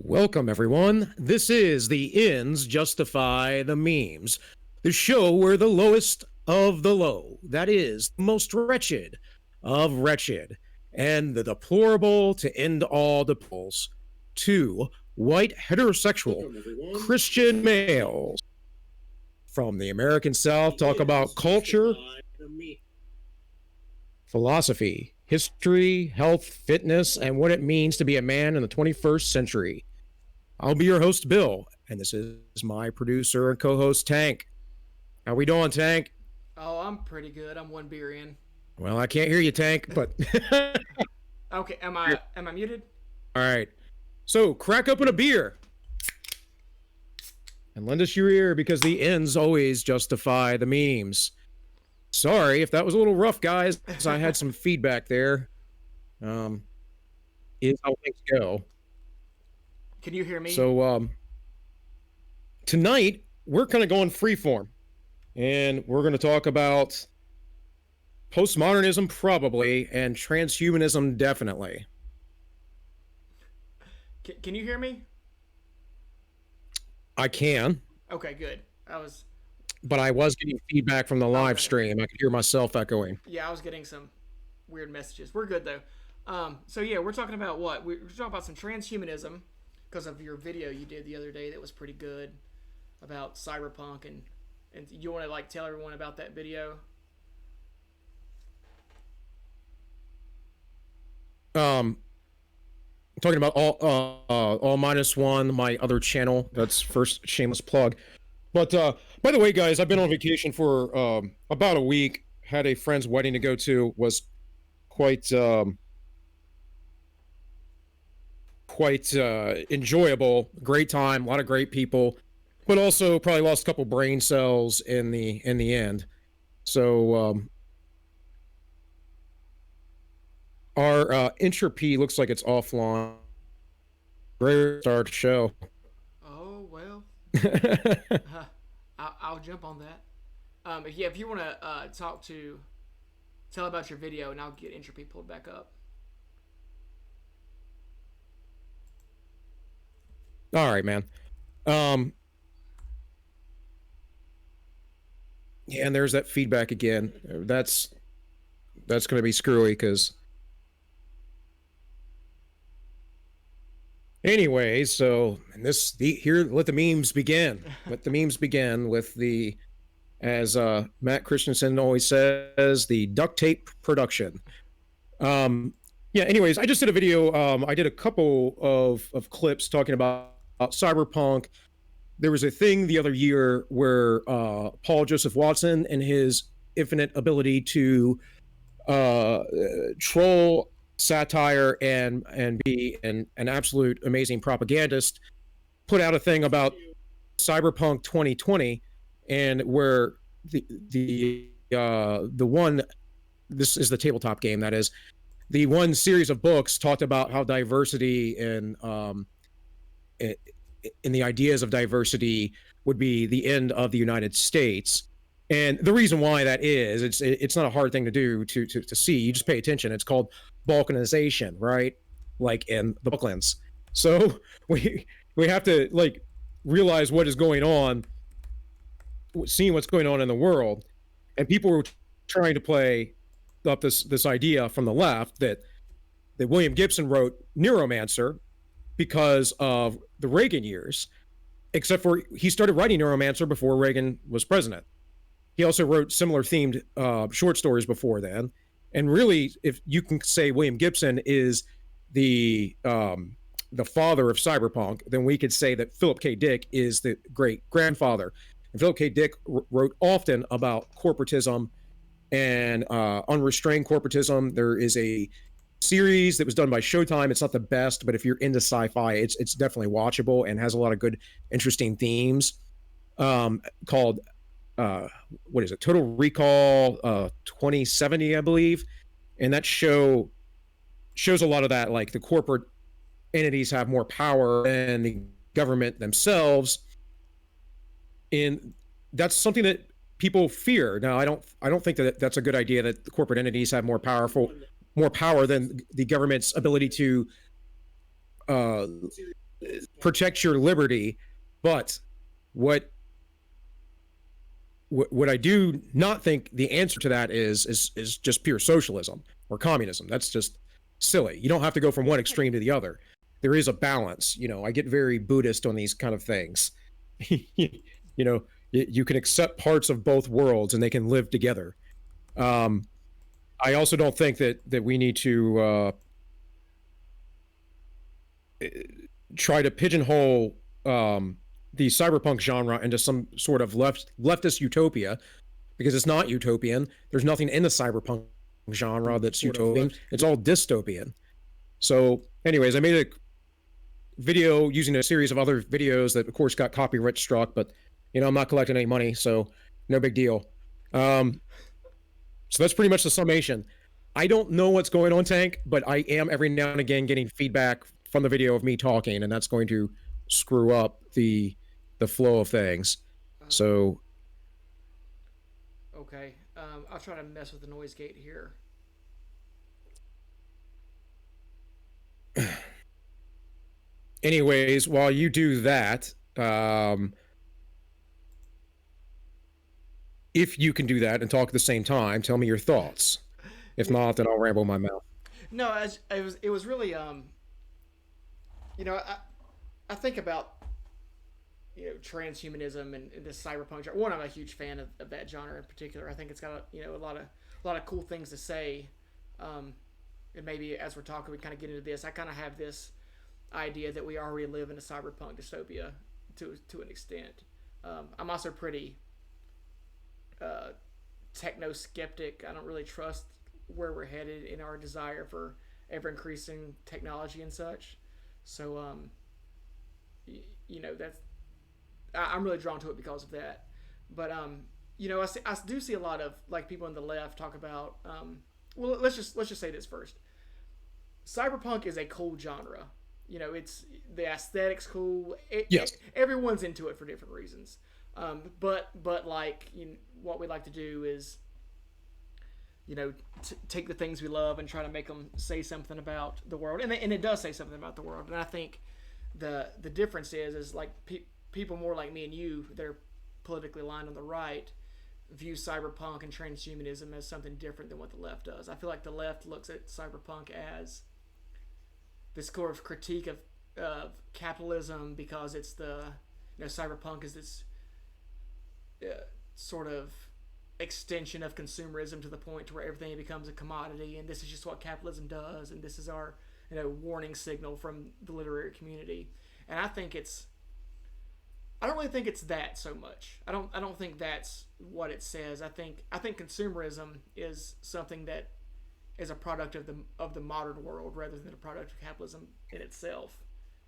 Welcome, everyone. This is The Ends Justify the Memes, the show where the lowest of the low, that is, the most wretched of wretched, and the deplorable to end all deplorables, two white heterosexual Christian males from the American South talk about culture, philosophy, history, health, fitness, and what it means to be a man in the 21st century. I'll be your host, Bill, and this is my producer and co-host, Tank. How we doing, Tank? Oh, I'm pretty good. I'm one beer in. Well, I can't hear you, Tank, but... Okay, am I muted? All right. So, crack open a beer. And lend us your ear, because the ends always justify the memes. Sorry if that was a little rough, guys. I had some feedback there. Is how things go. Can you hear me? So, tonight, we're kind of going freeform. And we're going to talk about postmodernism, probably, and transhumanism, definitely. Can you hear me? I can. Okay, good. But I was getting feedback from the live stream. I could hear myself echoing. Yeah, I was getting some weird messages. We're good, though. So, yeah, we're talking about what? We're talking about some transhumanism because of your video you did the other day that was pretty good about Cyberpunk. And you want to, like, tell everyone about that video? Talking about all minus one, my other channel. That's first shameless plug. But by the way, guys, I've been on vacation for about a week. Had a friend's wedding to go to. Was quite enjoyable. Great time. A lot of great people. But also probably lost a couple brain cells in the end. So our entropy looks like it's offline. Great start to show. Oh, well. I'll jump on that. If you want to tell about your video, and I'll get entropy pulled back up. All right, man. Yeah, and there's that feedback again. That's going to be screwy because. Anyway, so here, let the memes begin. Let the memes begin with the, as Matt Christensen always says, the duct tape production. Yeah. Anyways, I just did a video. I did a couple of clips talking about Cyberpunk. There was a thing the other year where Paul Joseph Watson and his infinite ability to troll, satire, and be an absolute amazing propagandist put out a thing about Cyberpunk 2020, and where the one, this is the tabletop game, that is the one series of books talked about how diversity and in the ideas of diversity would be the end of the United States. And the reason why that is, it's not a hard thing to do to see. You just pay attention. It's called balkanization, right? Like in the Balkans. So we have to like realize what is going on, seeing what's going on in the world, and people were trying to play up this idea from the left that William Gibson wrote Neuromancer because of the Reagan years, except for he started writing Neuromancer before Reagan was president. He also wrote similar themed short stories before then. And really, if you can say William Gibson is the father of cyberpunk, then we could say that Philip K. Dick is the great grandfather. And Philip K. Dick wrote often about corporatism and unrestrained corporatism. There is a series that was done by Showtime. It's not the best, but if you're into sci-fi, it's definitely watchable and has a lot of good, interesting themes. Called what is it? Total Recall 2070, I believe. And that shows a lot of that, like the corporate entities have more power than the government themselves. And that's something that people fear. Now, I don't think that that's a good idea, that the corporate entities have more power than the government's ability to protect your liberty, but what what I do not think the answer to that is just pure socialism or communism. That's just silly. You don't have to go from one extreme to the other. There is a balance. I get very Buddhist on these kind of things. you know, you can accept parts of both worlds and they can live together. Um, I also don't think that we need to try to pigeonhole the cyberpunk genre into some sort of leftist utopia, because it's not utopian. There's nothing in the cyberpunk genre that's utopian. It's all dystopian. So, anyways, I made a video using a series of other videos that, of course, got copyright struck, but I'm not collecting any money, so no big deal. So that's pretty much the summation. I don't know what's going on, Tank, but I am every now and again getting feedback from the video of me talking, and that's going to screw up the flow of things. So okay, I'll try to mess with the noise gate here. anyways, while you do that, if you can do that and talk at the same time, tell me your thoughts. If not, then I'll ramble my mouth. No, it was really I think about transhumanism and this cyberpunk genre. One, I'm a huge fan of that genre in particular. I think it's got a lot of cool things to say. And maybe as we're talking, we kind of get into this. I kind of have this idea that we already live in a cyberpunk dystopia to an extent. I'm also pretty techno skeptic. I don't really trust where we're headed in our desire for ever increasing technology and such. So that's I'm really drawn to it because of that. But I do see a lot of like people on the left talk about. Well, let's just say this first. Cyberpunk is a cool genre. It's the aesthetics cool. Yes. Everyone's into it for different reasons. But like what we like to do is take the things we love and try to make them say something about the world, and it does say something about the world. And I think the difference is like people more like me and you that are politically aligned on the right view cyberpunk and transhumanism as something different than what the left does. I feel like the left looks at cyberpunk as this sort of critique of capitalism, because it's cyberpunk is this sort of extension of consumerism to the point to where everything becomes a commodity, and this is just what capitalism does, and this is our warning signal from the literary community. And I don't really think it's that so much. I don't think that's what it says. I think consumerism is something that is a product of the modern world rather than a product of capitalism in itself.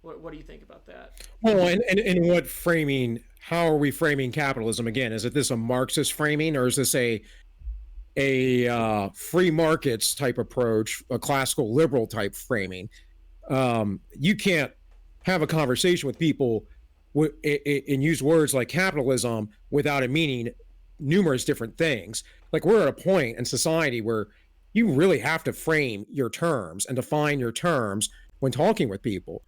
What do you think about that? Well, and what framing? How are we framing capitalism again? Is this a Marxist framing, or is this a free markets type approach, a classical liberal type framing? You can't have a conversation with people and use words like capitalism without it meaning numerous different things. Like, we're at a point in society where you really have to frame your terms and define your terms when talking with people.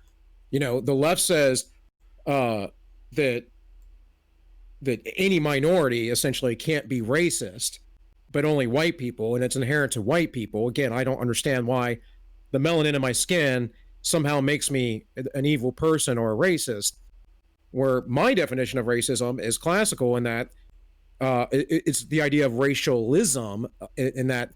The left says that any minority essentially can't be racist, but only white people, and it's inherent to white people. Again, I don't understand why the melanin in my skin somehow makes me an evil person or a racist, where my definition of racism is classical in that it's the idea of racialism, in that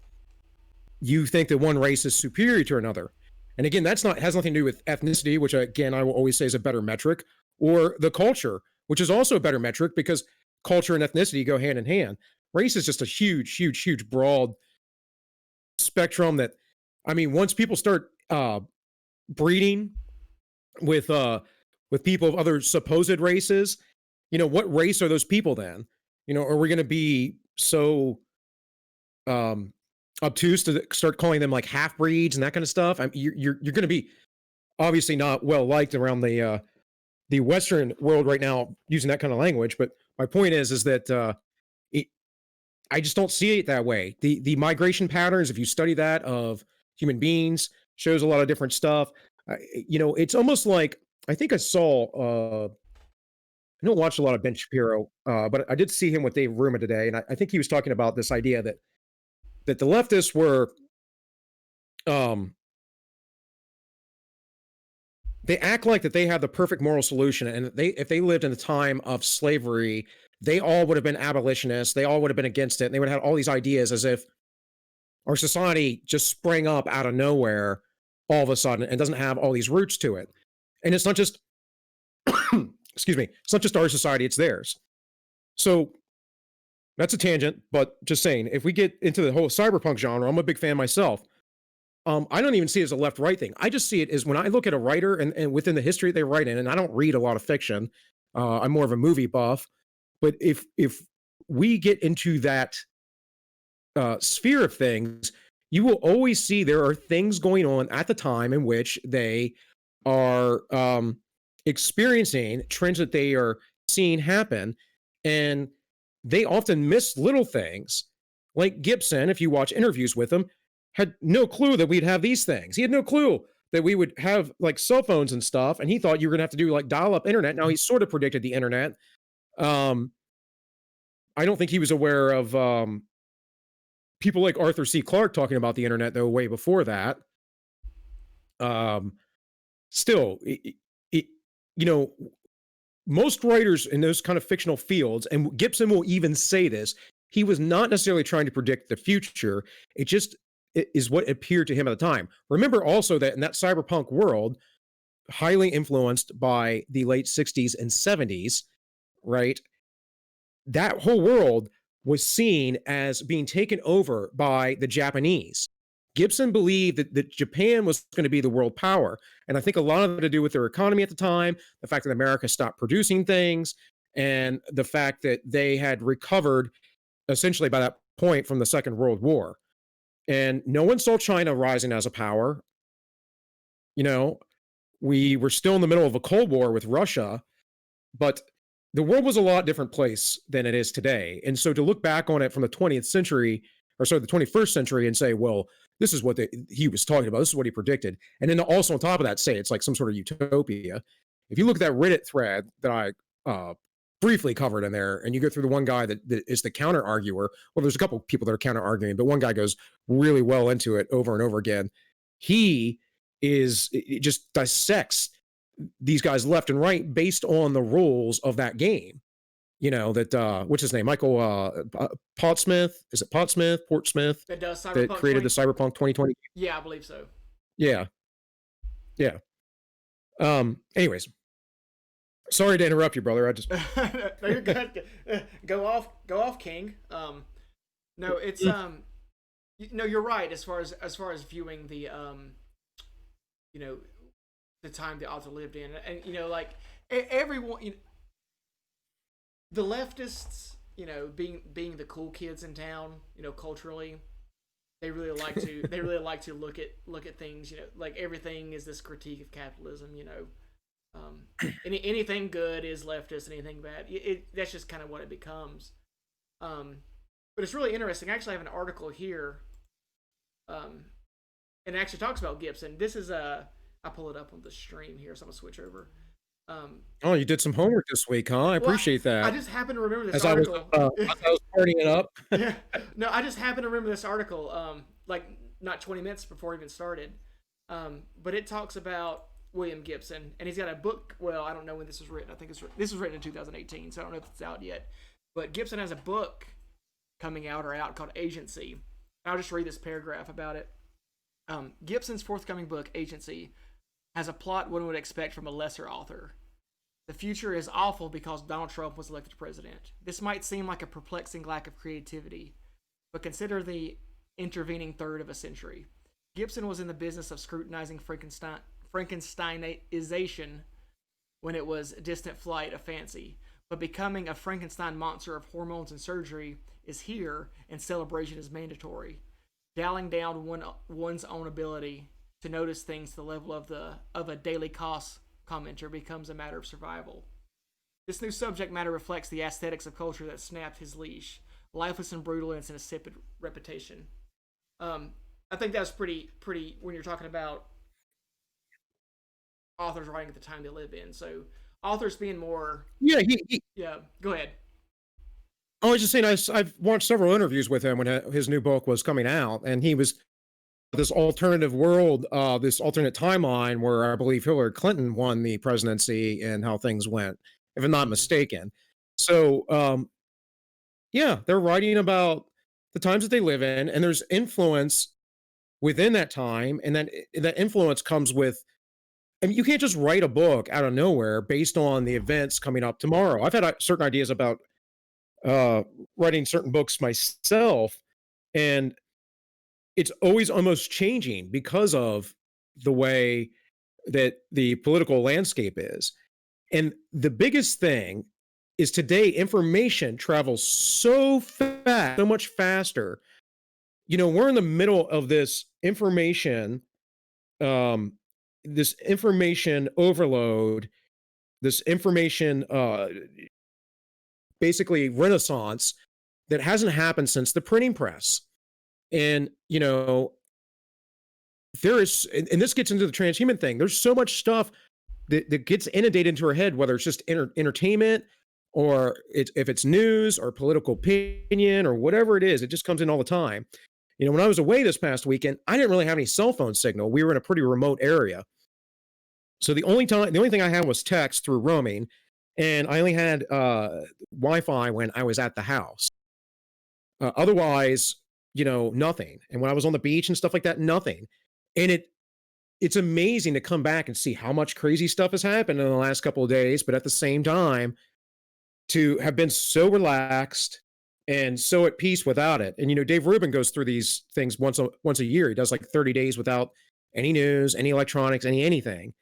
you think that one race is superior to another. And again, has nothing to do with ethnicity, which again I will always say is a better metric, or the culture, which is also a better metric, because culture and ethnicity go hand in hand. Race is just a huge, huge, huge, broad spectrum that, once people start breeding with people of other supposed races, what race are those people then? Are we going to be so obtuse to start calling them like half breeds and that kind of stuff? You're going to be obviously not well liked around the Western world right now using that kind of language. But my point is that I just don't see it that way. The migration patterns, if you study that of human beings, shows a lot of different stuff. It's almost like I think I saw. I don't watch a lot of Ben Shapiro, but I did see him with Dave Ruma today, and I think he was talking about this idea that the leftists were um, they act like that they have the perfect moral solution, and they if they lived in the time of slavery, they all would have been abolitionists. They all would have been against it, and they would have all these ideas as if our society just sprang up out of nowhere all of a sudden and doesn't have all these roots to it. And it's not just excuse me, it's not just our society, it's theirs. So that's a tangent, but just saying, if we get into the whole cyberpunk genre, I'm a big fan myself. I don't even see it as a left right thing. I just see it as when I look at a writer and within the history they write in, and I don't read a lot of fiction. I'm more of a movie buff. But if we get into that sphere of things, you will always see there are things going on at the time in which they are experiencing trends that they are seeing happen, and they often miss little things. Like Gibson, if you watch interviews with him, had no clue that we'd have these things. He had no clue that we would have like cell phones and stuff, and he thought you were gonna have to do like dial-up internet. Now he sort of predicted the internet. Um, I don't think he was aware of people like Arthur C. Clarke talking about the internet though way before that. Um, Still, it, you know, most writers in those kind of fictional fields, and Gibson will even say this, he was not necessarily trying to predict the future. It just is what appeared to him at the time. Remember also that in that cyberpunk world, highly influenced by the late 60s and 70s, right? That whole world was seen as being taken over by the Japanese. Gibson believed that Japan was going to be the world power. And I think a lot of it had to do with their economy at the time, the fact that America stopped producing things, and the fact that they had recovered essentially by that point from the Second World War. And no one saw China rising as a power. You know, we were still in the middle of a Cold War with Russia, but the world was a lot different place than it is today. And so to look back on it from the 20th century, or sorry, the 21st century, and say, well, this is what he was talking about. This is what he predicted. And then also on top of that, say it's like some sort of utopia. If you look at that Reddit thread that I briefly covered in there, and you go through the one guy that is the counter arguer, well, there's a couple people that are counter arguing, but one guy goes really well into it over and over again. He it just dissects these guys left and right based on the rules of that game. You know, that what's his name? Michael Pottsmith. Is it Pottsmith? Portsmith That does that Cyberpunk created the 20. Cyberpunk 2020. Yeah, I believe so. Yeah. Yeah. Anyways, sorry to interrupt you, brother. I just No, you're good. Go off, King. No, it's no, you're right as far as viewing the you know, the time the author lived in, and you know, like everyone, you know, the leftists, you know, being the cool kids in town, you know, culturally, they really like to look at things, you know, like everything is this critique of capitalism, you know. Anything good is leftist, anything bad, that's just kind of what it becomes. But it's really interesting. I actually have an article here, and it actually talks about Gibson. This is I pull it up on the stream here, so I'm gonna switch over. oh, you did some homework this week, huh? I Well, appreciate I that. just happened to remember this As I was article. as I was partying it up. Yeah, no, I just happened to remember this article. Like not 20 minutes before it even started. But it talks about William Gibson, and he's got a book. Well, I don't know when this was written. I think this was written in 2018, so I don't know if it's out yet. But Gibson has a book coming out or out called Agency. I'll just read this paragraph about it. Gibson's forthcoming book, Agency, has a plot one would expect from a lesser author. The future is awful because Donald Trump was elected president. This might seem like a perplexing lack of creativity, but consider the intervening third of a century. Gibson was in the business of scrutinizing Frankensteinization when it was a distant flight of fancy, but becoming a Frankenstein monster of hormones and surgery is here, and celebration is mandatory. Dialing down one's own ability to notice things to the level of a daily cost commenter becomes a matter of survival. This new subject matter reflects the aesthetics of culture that snapped his leash, lifeless and brutal in its insipid reputation. I think that's pretty when you're talking about authors writing at the time they live in. So authors being more, Yeah, yeah. Go ahead. I was just saying, I've watched several interviews with him when his new book was coming out, and he was this alternative world, this alternate timeline where I believe Hillary Clinton won the presidency and how things went, if I'm not Mm-hmm. mistaken. So, yeah, they're writing about the times that they live in, and there's influence within that time, and then that influence comes with. I mean, you can't just write a book out of nowhere based on the events coming up tomorrow. I've had certain ideas about uh, writing certain books myself, and it's always almost changing because of the way that the political landscape is. And the biggest thing is today information travels so fast, so much faster. We're in the middle of um, this information overload, this information, basically renaissance that hasn't happened since the printing press. And, and this gets into the transhuman thing. There's so much stuff that gets inundated into our head, whether it's just entertainment or if it's news or political opinion or whatever it is, it just comes in all the time. When I was away this past weekend, I didn't really have any cell phone signal. We were in a pretty remote area. So the only thing I had was text through roaming, and I only had Wi-Fi when I was at the house. Otherwise, nothing. And when I was on the beach and stuff like that, nothing. And it's amazing to come back and see how much crazy stuff has happened in the last couple of days, but at the same time, to have been so relaxed and so at peace without it. And Dave Rubin goes through these things once a year. He does like 30 days without any news, any electronics, anything.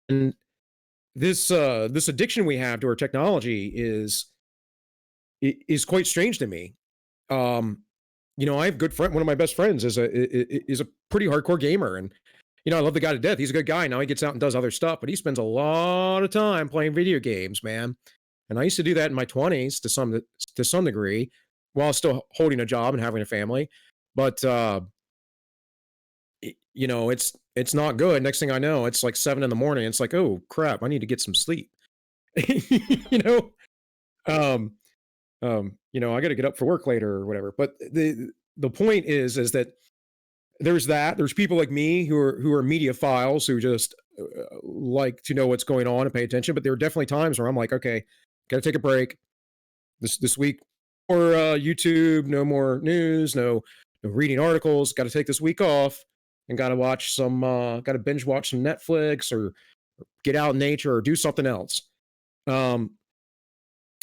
And this addiction we have to our technology is quite strange to me. Um, I have a good friend. One of my best friends is a pretty hardcore gamer, and I love the guy to death. He's a good guy. Now he gets out and does other stuff, but he spends a lot of time playing video games, man. And I used to do that in my 20s to some degree, while still holding a job and having a family. But it's not good. Next thing I know, it's like 7 in the morning. It's like, oh crap, I need to get some sleep. you know, um, I got to get up for work later or whatever. But the point is that there's people like me who are media files who just like to know what's going on and pay attention. But there are definitely times where I'm like, okay, got to take a break this week, or YouTube, no more news, no reading articles. Got to take this week off and got to binge watch some Netflix or get out in nature or do something else. Um,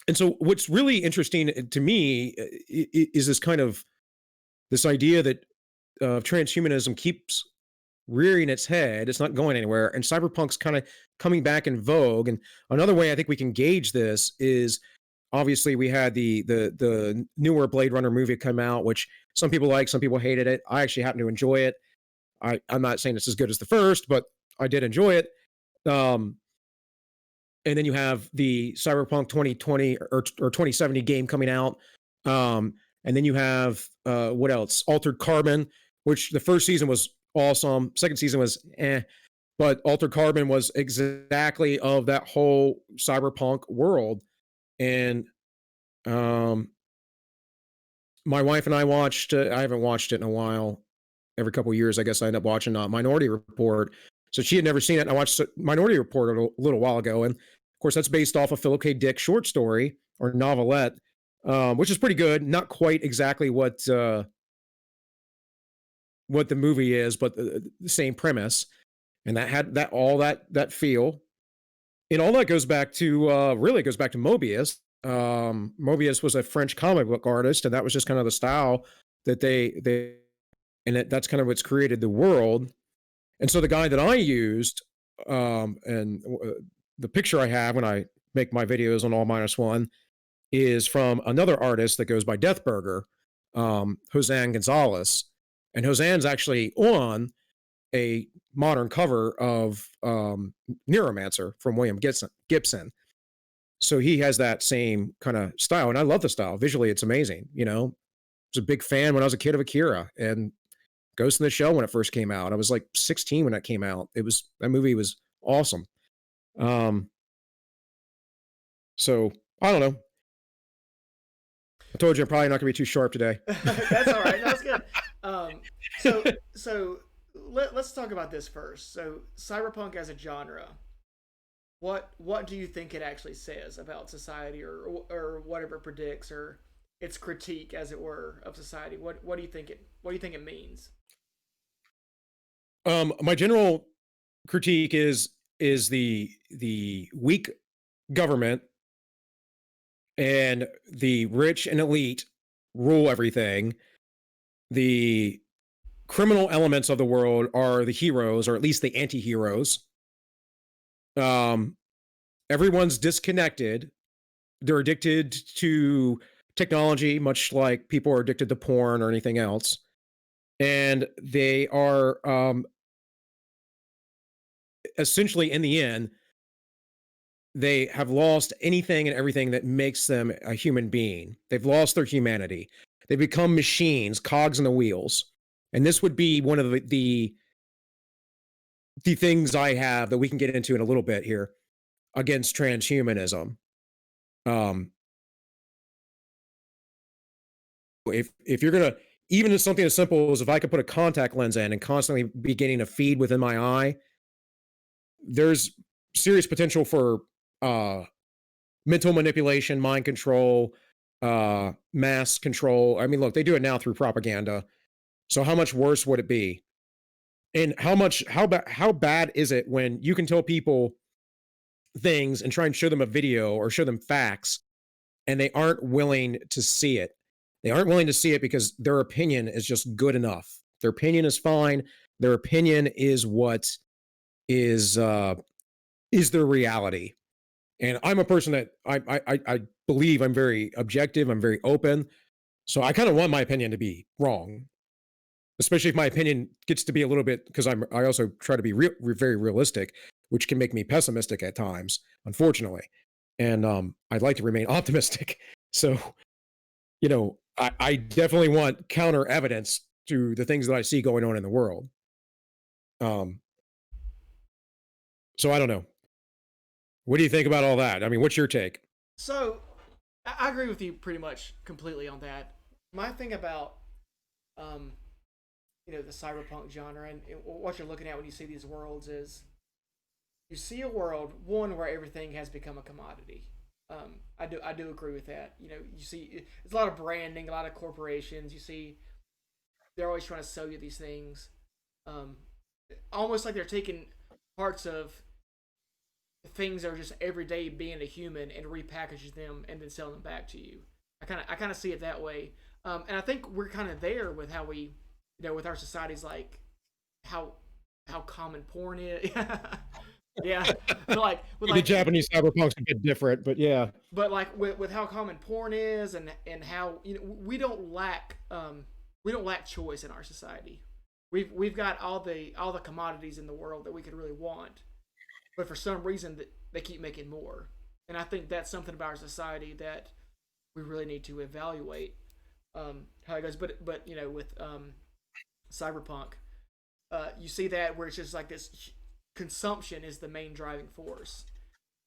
and so what's really interesting to me is this idea that transhumanism keeps rearing its head. It's not going anywhere. And cyberpunk's kind of coming back in vogue. And another way I think we can gauge this is obviously we had the newer Blade Runner movie come out, which some people like, some people hated it. I actually happen to enjoy it. I'm not saying it's as good as the first, but I did enjoy it. And then you have the Cyberpunk 2020 or 2070 game coming out. And then you have what else? Altered Carbon, which the first season was awesome. Second season was but Altered Carbon was exactly of that whole cyberpunk world. And my wife and I watched. I haven't watched it in a while. Every couple of years, I guess I end up watching Minority Report. So she had never seen it, and I watched Minority Report a little while ago, and of course that's based off a Philip K. Dick short story or novelette, which is pretty good. Not quite exactly what the movie is, but the same premise, and that had that feel, and all that goes back to really goes back to Mobius. Mobius was a French comic book artist, and that was just kind of the style that they and that's kind of what's created the world. And so the guy that I used, and the picture I have when I make my videos on All Minus One, is from another artist that goes by Deathburger, Josan Gonzalez. And Josan's actually on a modern cover of Neuromancer from William Gibson. So he has that same kind of style, and I love the style. Visually, it's amazing. I was a big fan when I was a kid of Akira and Ghost in the Shell when it first came out. I was like 16 when that came out. That movie was Awesome. Um, so I don't know. I told you I'm probably not gonna be too sharp today. That's all right. That's good. Um, so let's talk about this first. So cyberpunk as a genre, what do you think it actually says about society, or whatever it predicts, or its critique, as it were, of society? What do you think it means? My general critique is the weak government and the rich and elite rule everything. The criminal elements of the world are the heroes, or at least the anti-heroes. Um, Everyone's disconnected. They're addicted to technology, much like people are addicted to porn or anything else. And they are essentially, in the end, they have lost anything and everything that makes them a human being. They've lost their humanity. They become machines, cogs in the wheels. And this would be one of the things I have that we can get into in a little bit here against transhumanism. Um, if you're gonna, even if something as simple as if I could put a contact lens in and constantly be getting a feed within my eye, there's serious potential for mental manipulation, mind control, mass control. I mean, look, they do it now through propaganda. So how much worse would it be? And how bad is it when you can tell people things and try and show them a video or show them facts and they aren't willing to see it? They aren't willing to see it because their opinion is just good enough. Their opinion is fine. Their opinion is what is their reality. And I'm a person that I believe I'm very objective. I'm very open. So I kind of want my opinion to be wrong, especially if my opinion gets to be a little bit, because I also try to be very realistic, which can make me pessimistic at times, unfortunately. And I'd like to remain optimistic. So, I definitely want counter evidence to the things that I see going on in the world. Um, so I don't know. What do you think about all that? I mean, what's your take? So I agree with you pretty much completely on that. My thing about um, the cyberpunk genre, and what you're looking at when you see these worlds, is you see a world, one, where everything has become a commodity. I do agree with that. You see it's a lot of branding, a lot of corporations. You see they're always trying to sell you these things, um, almost like they're taking parts of things that are just everyday being a human and repackaging them and then selling them back to you. I kind of see it that way, and I think we're kind of there with how we, with our societies, like how common porn is. Yeah, but like with The like Japanese cyberpunk's a bit different, but yeah. but like with how common porn is, and how we don't lack choice in our society. We've got all the commodities in the world that we could really want, but for some reason that they keep making more. And I think that's something about our society that we really need to evaluate, how it goes. But with cyberpunk, you see that where it's just like this consumption is the main driving force.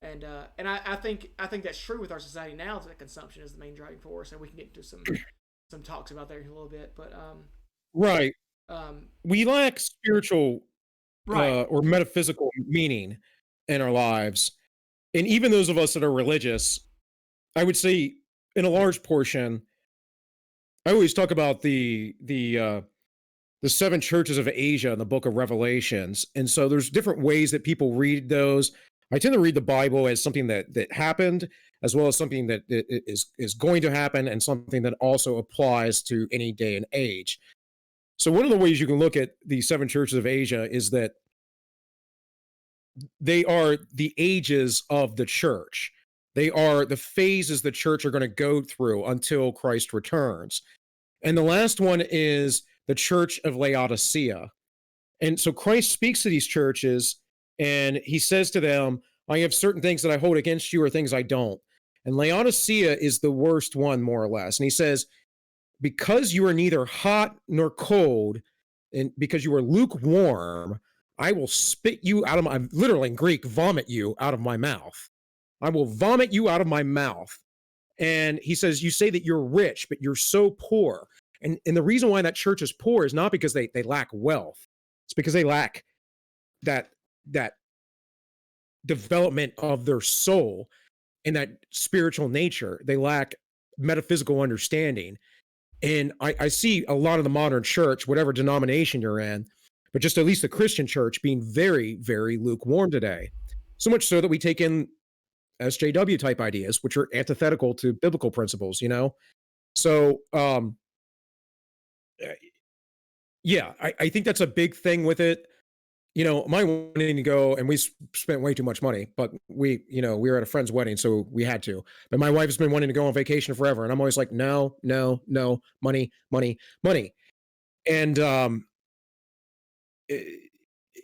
And I think that's true with our society now, that consumption is the main driving force, and we can get into some talks about that in a little bit. But Right. um, We lack spiritual right, or metaphysical meaning in our lives. And even those of us that are religious, I would say in a large portion, I always talk about the seven churches of Asia in the book of Revelations. And so there's different ways that people read those. I tend to read the Bible as something that happened, as well as something that is going to happen, and something that also applies to any day and age. So one of the ways you can look at the seven churches of Asia is that they are the ages of the church. They are the phases the church are going to go through until Christ returns. And the last one is the church of Laodicea. And so Christ speaks to these churches and he says to them, I have certain things that I hold against you, or things I don't. And Laodicea is the worst one, more or less. And he says, because you are neither hot nor cold, and because you are lukewarm, I will spit you out of my, literally in Greek, vomit you out of my mouth. I will vomit you out of my mouth. And he says, you say that you're rich, but you're so poor. And the reason why that church is poor is not because they lack wealth. It's because they lack that that development of their soul and that spiritual nature. They lack metaphysical understanding. And I see a lot of the modern church, whatever denomination you're in, but just at least the Christian church being very, very lukewarm today. So much so that we take in SJW type ideas, which are antithetical to biblical principles, you know? So, uh, yeah, I think that's a big thing with it. You know, my wanting to go, and we spent way too much money, but we were at a friend's wedding, so we had to. But my wife has been wanting to go on vacation forever, and I'm always like, no, no, no, money, money, money. And eh,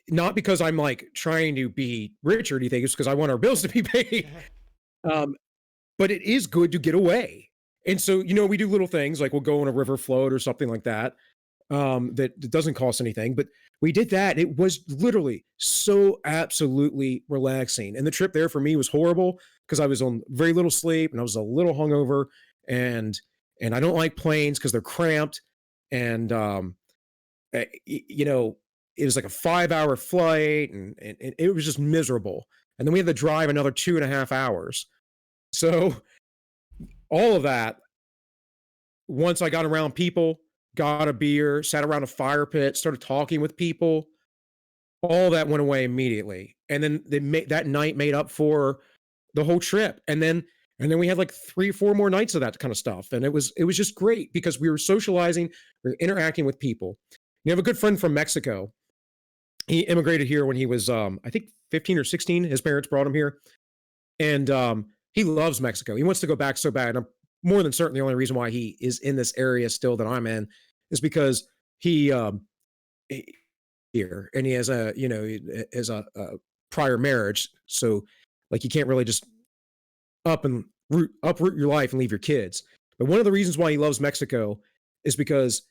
not because I'm like trying to be rich or anything, it's because I want our bills to be paid. Um, but it is good to get away. And so, we do little things like we'll go on a river float or something like that. That doesn't cost anything. But we did that. It was literally so absolutely relaxing. And the trip there for me was horrible because I was on very little sleep and I was a little hungover, and I don't like planes because they're cramped. And it was like a 5 hour flight, and it was just miserable. And then we had to drive another 2.5 hours. So all of that, once I got around people, got a beer, sat around a fire pit, started talking with people, all that went away immediately. And then that night made up for the whole trip. And then we had like 3 or 4 more nights of that kind of stuff. And it was just great because we were socializing, we were interacting with people. You have a good friend from Mexico. He immigrated here when he was I think 15 or 16. His parents brought him here. And he loves Mexico. He wants to go back so bad. I'm more than certain the only reason why he is in this area still that I'm in is because he here, and he has a prior marriage. So like you can't really just uproot your life and leave your kids. But one of the reasons why he loves Mexico is because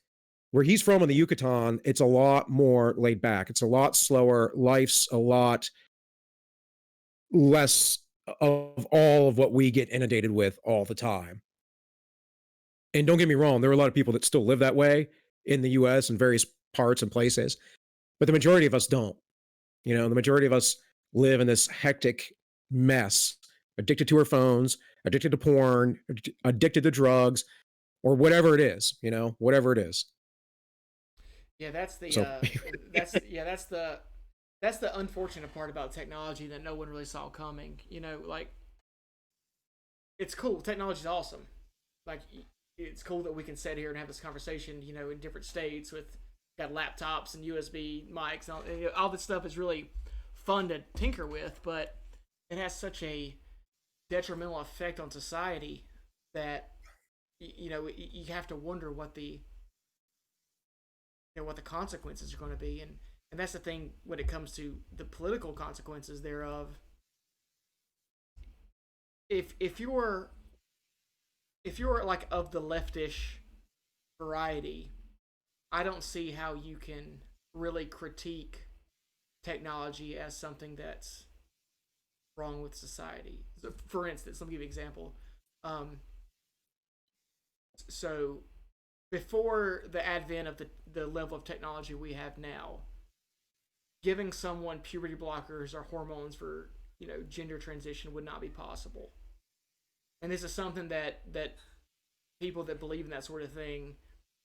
where he's from in the Yucatan, it's a lot more laid back. It's a lot slower. Life's a lot less of all of what we get inundated with all the time. And don't get me wrong, there are a lot of people that still live that way in the US and various parts and places, but the majority of us don't. The majority of us live in this hectic mess, addicted to our phones, addicted to porn, addicted to drugs, or whatever it is, whatever it is. Yeah, that's the So, that's the unfortunate part about technology that no one really saw coming. Like it's cool. Technology's awesome. Like it's cool that we can sit here and have this conversation. In different states with got laptops and USB mics. All this stuff is really fun to tinker with, but it has such a detrimental effect on society that you have to wonder what the consequences are going to be, and that's the thing when it comes to the political consequences thereof. If you're like of the leftish variety, I don't see how you can really critique technology as something that's wrong with society. So for instance, let me give you an example. So before the advent of the level of technology we have now, giving someone puberty blockers or hormones for gender transition would not be possible. And this is something that people that believe in that sort of thing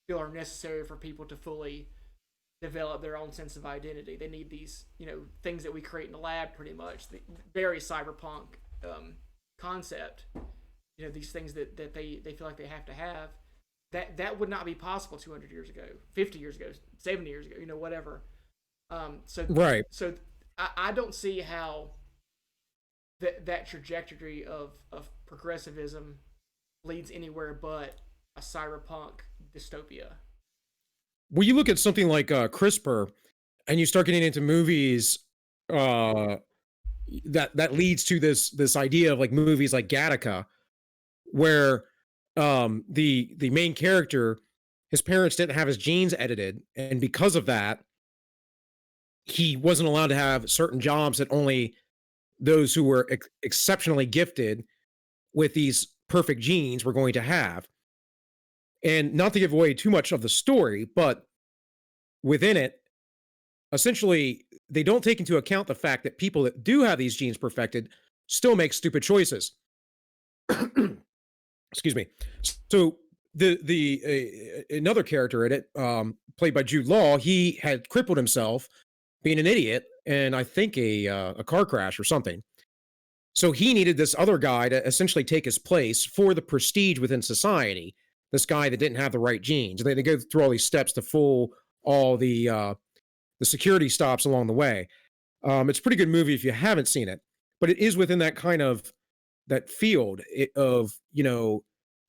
feel are necessary for people to fully develop their own sense of identity. They need these things that we create in the lab, pretty much the very cyberpunk concept. These things that they feel like they have to have. That would not be possible 200 years ago, 50 years ago, 70 years ago, whatever. So right. so I don't see how that trajectory of progressivism leads anywhere but a cyberpunk dystopia. Well, you look at something like CRISPR, and you start getting into movies uh, that leads to this idea of like movies like Gattaca, where the main character, his parents didn't have his genes edited, and because of that, he wasn't allowed to have certain jobs that only those who were exceptionally gifted with these perfect genes were going to have. And not to give away too much of the story, but within it, essentially, they don't take into account the fact that people that do have these genes perfected still make stupid choices. Excuse me. So the another character in it, played by Jude Law, he had crippled himself being an idiot, and I think a car crash or something. So he needed this other guy to essentially take his place for the prestige within society. This guy that didn't have the right genes. They go through all these steps to fool all the security stops along the way. It's a pretty good movie if you haven't seen it, but it is within that kind of that field of,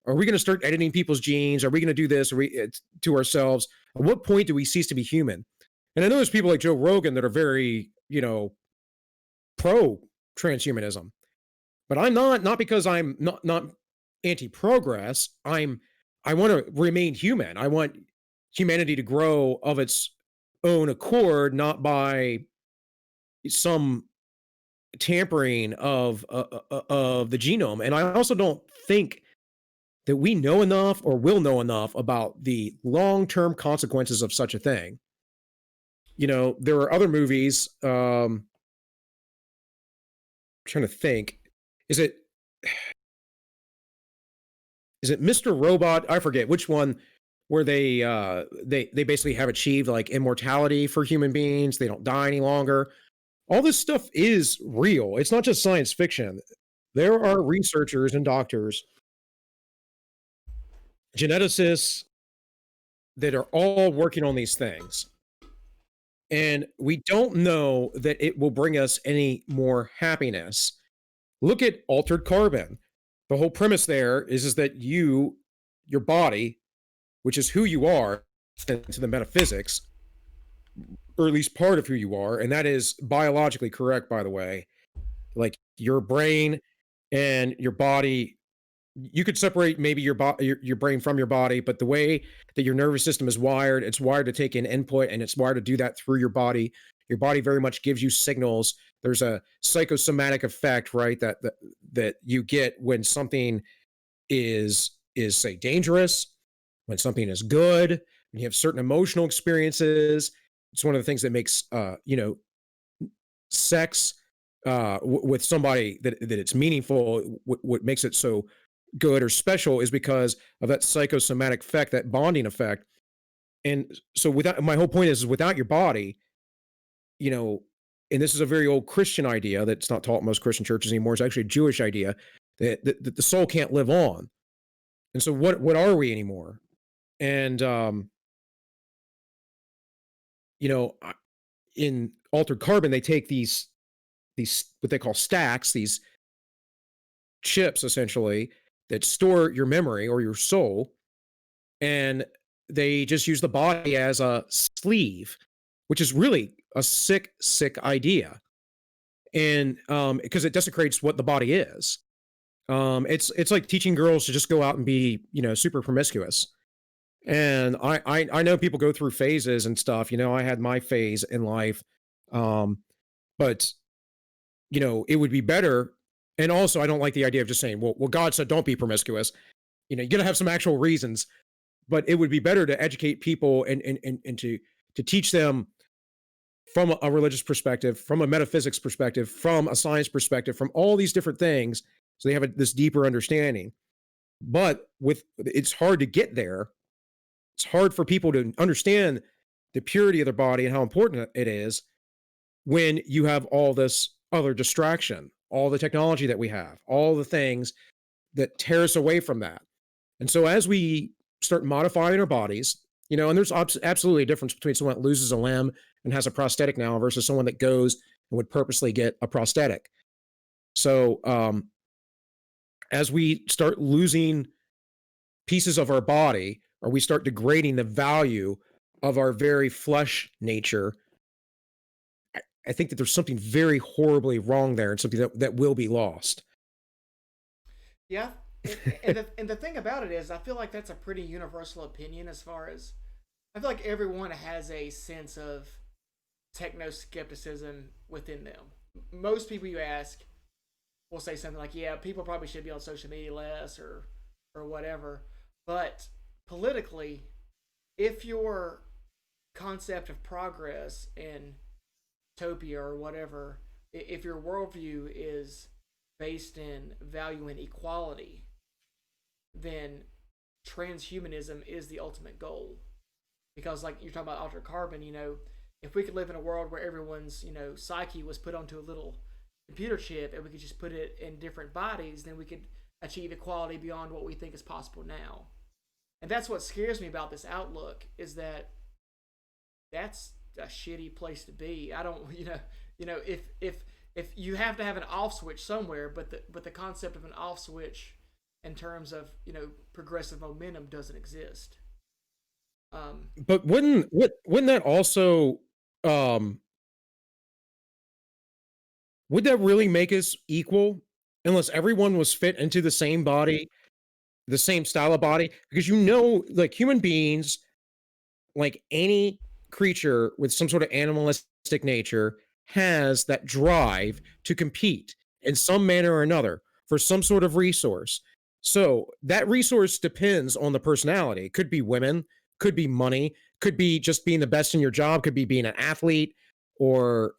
are we going to start editing people's genes? Are we going to do this? Are we to ourselves? At what point do we cease to be human? And I know there's people like Joe Rogan that are very, pro transhumanism, but I'm not because I'm not anti-progress. I want to remain human. I want humanity to grow of its own accord, not by some tampering of the genome. And I also don't think that we know enough or will know enough about the long-term consequences of such a thing. There are other movies. Trying to think, is it is it Mr. Robot? I forget which one, where they basically have achieved like immortality for human beings. They don't die any longer. All this stuff is real. It's not just science fiction. There are researchers and doctors, geneticists that are all working on these things. And we don't know that it will bring us any more happiness. Look at altered carbon. The whole premise there is that your body, which is who you are, into the metaphysics, or at least part of who you are, and that is biologically correct, by the way. Like your brain and your body, you could separate maybe your brain from your body, but the way that your nervous system is wired, it's wired to take in input, and it's wired to do that through your body. Your body very much gives you signals. There's a psychosomatic effect, right, that you get when something is say dangerous, when something is good, when you have certain emotional experiences. It's one of the things that makes sex with somebody that it's meaningful. What makes it so good or special is because of that psychosomatic effect, that bonding effect. And so without, my whole point is without your body, and this is a very old Christian idea that's not taught in most Christian churches anymore. It's actually a Jewish idea that the soul can't live on. And so what are we anymore? And in altered carbon, they take these what they call stacks, these chips essentially that store your memory or your soul, and they just use the body as a sleeve, which is really a sick idea. And because it desecrates what the body is. It's like teaching girls to just go out and be, super promiscuous. And I know people go through phases and stuff. I had my phase in life, but it would be better. And also, I don't like the idea of just saying, well, God said don't be promiscuous. You got to have some actual reasons. But it would be better to educate people and to teach them from a religious perspective, from a metaphysics perspective, from a science perspective, from all these different things, so they have this deeper understanding. But it's hard to get there. It's hard for people to understand the purity of their body and how important it is when you have all this other distraction, all the technology that we have, all the things that tear us away from that. And so as we start modifying our bodies, and there's absolutely a difference between someone that loses a limb and has a prosthetic now versus someone that goes and would purposely get a prosthetic. So as we start losing pieces of our body, or we start degrading the value of our very flesh nature, I think that there's something very horribly wrong there, and something that will be lost. Yeah. And the thing about it is, I feel like that's a pretty universal opinion as far as I feel like everyone has a sense of techno skepticism within them. Most people you ask will say something like, "Yeah, people probably should be on social media less," or whatever. But politically, if your concept of progress and utopia or whatever, if your worldview is based in valuing equality, then transhumanism is the ultimate goal. Because, like you're talking about altered carbon, if we could live in a world where everyone's, psyche was put onto a little computer chip and we could just put it in different bodies, then we could achieve equality beyond what we think is possible now. And that's what scares me about this outlook is that that's a shitty place to be. I don't, if you have to have an off switch somewhere, but the concept of an off switch in terms of progressive momentum doesn't exist. But wouldn't that also um would that really make us equal unless everyone was fit into the same body, the same style of body? Because like human beings, like any creature with some sort of animalistic nature, has that drive to compete in some manner or another for some sort of resource. So that resource depends on the personality. It could be women, could be money, could be just being the best in your job, could be being an athlete, or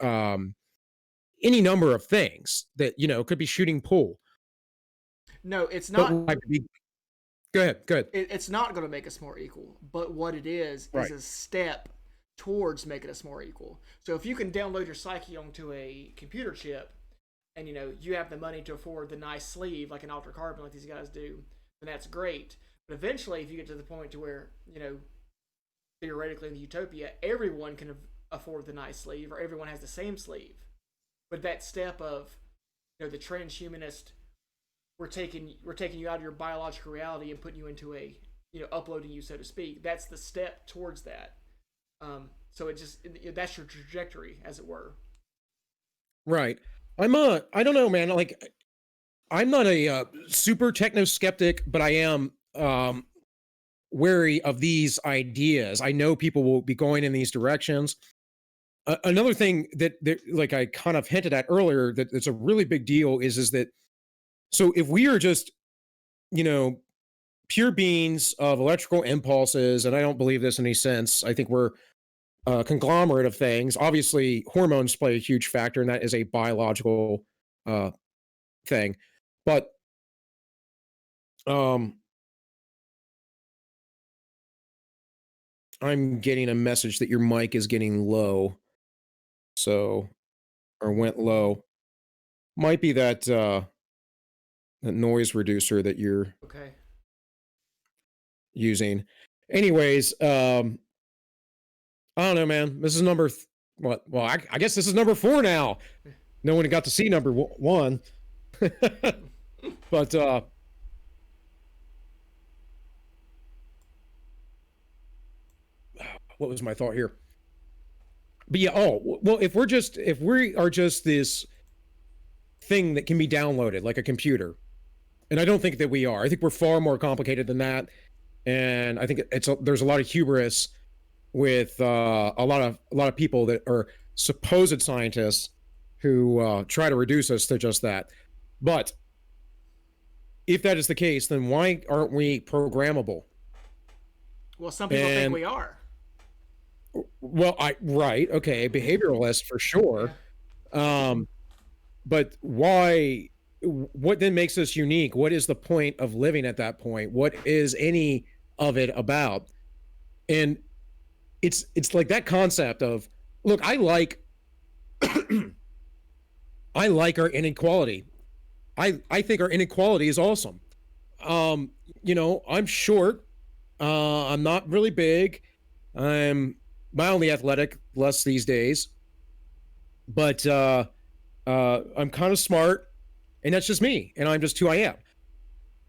any number of things that could be shooting pool. No, it's But not. go ahead, go ahead. It's not going to make us more equal. But what it is Right. a step towards making us more equal. So if you can download your psyche onto a computer chip, and you have the money to afford the nice sleeve like an Alter Carbon like these guys do, then that's great. But eventually, if you get to the point to where theoretically in the utopia, everyone can afford the nice sleeve, or everyone has the same sleeve. But that step of the transhumanist, we're taking you out of your biological reality and putting you into a uploading you, so to speak. That's the step towards that. So it just that's your trajectory, as it were. Right. I don't know, man. Like, I'm not a super techno skeptic, but I am wary of these ideas. I know people will be going in these directions. Another thing that like I kind of hinted at earlier that it's a really big deal is that, so if we are just pure beings of electrical impulses, and I don't believe this in any sense. I think we're a conglomerate of things. Obviously, hormones play a huge factor, and that is a biological uh, thing. But um, I'm getting a message that your mic is getting low, so or went low. Might be that noise reducer that you're Okay. using. Anyways, I don't know, man. This is number what? Well, I guess this is number 4 now. No one got to see number 1, but what was my thought here? But yeah, oh well, if we are just this thing that can be downloaded like a computer, and I don't think that we are. I think we're far more complicated than that, and I think there's a lot of hubris with a lot of people that are supposed scientists who try to reduce us to just that. But if that is the case, then why aren't we programmable? Well, some people think we are. Well, right, okay, behavioralist for Yeah. sure. But why? What then makes us unique? What is the point of living at that point? What is any of it about? And it's like that concept of, look, I like I like our inequality. I think our inequality is awesome. I'm short. I'm not really big. I'm mildly athletic, less these days. But I'm kind of smart, and that's just me, and I'm just who I am.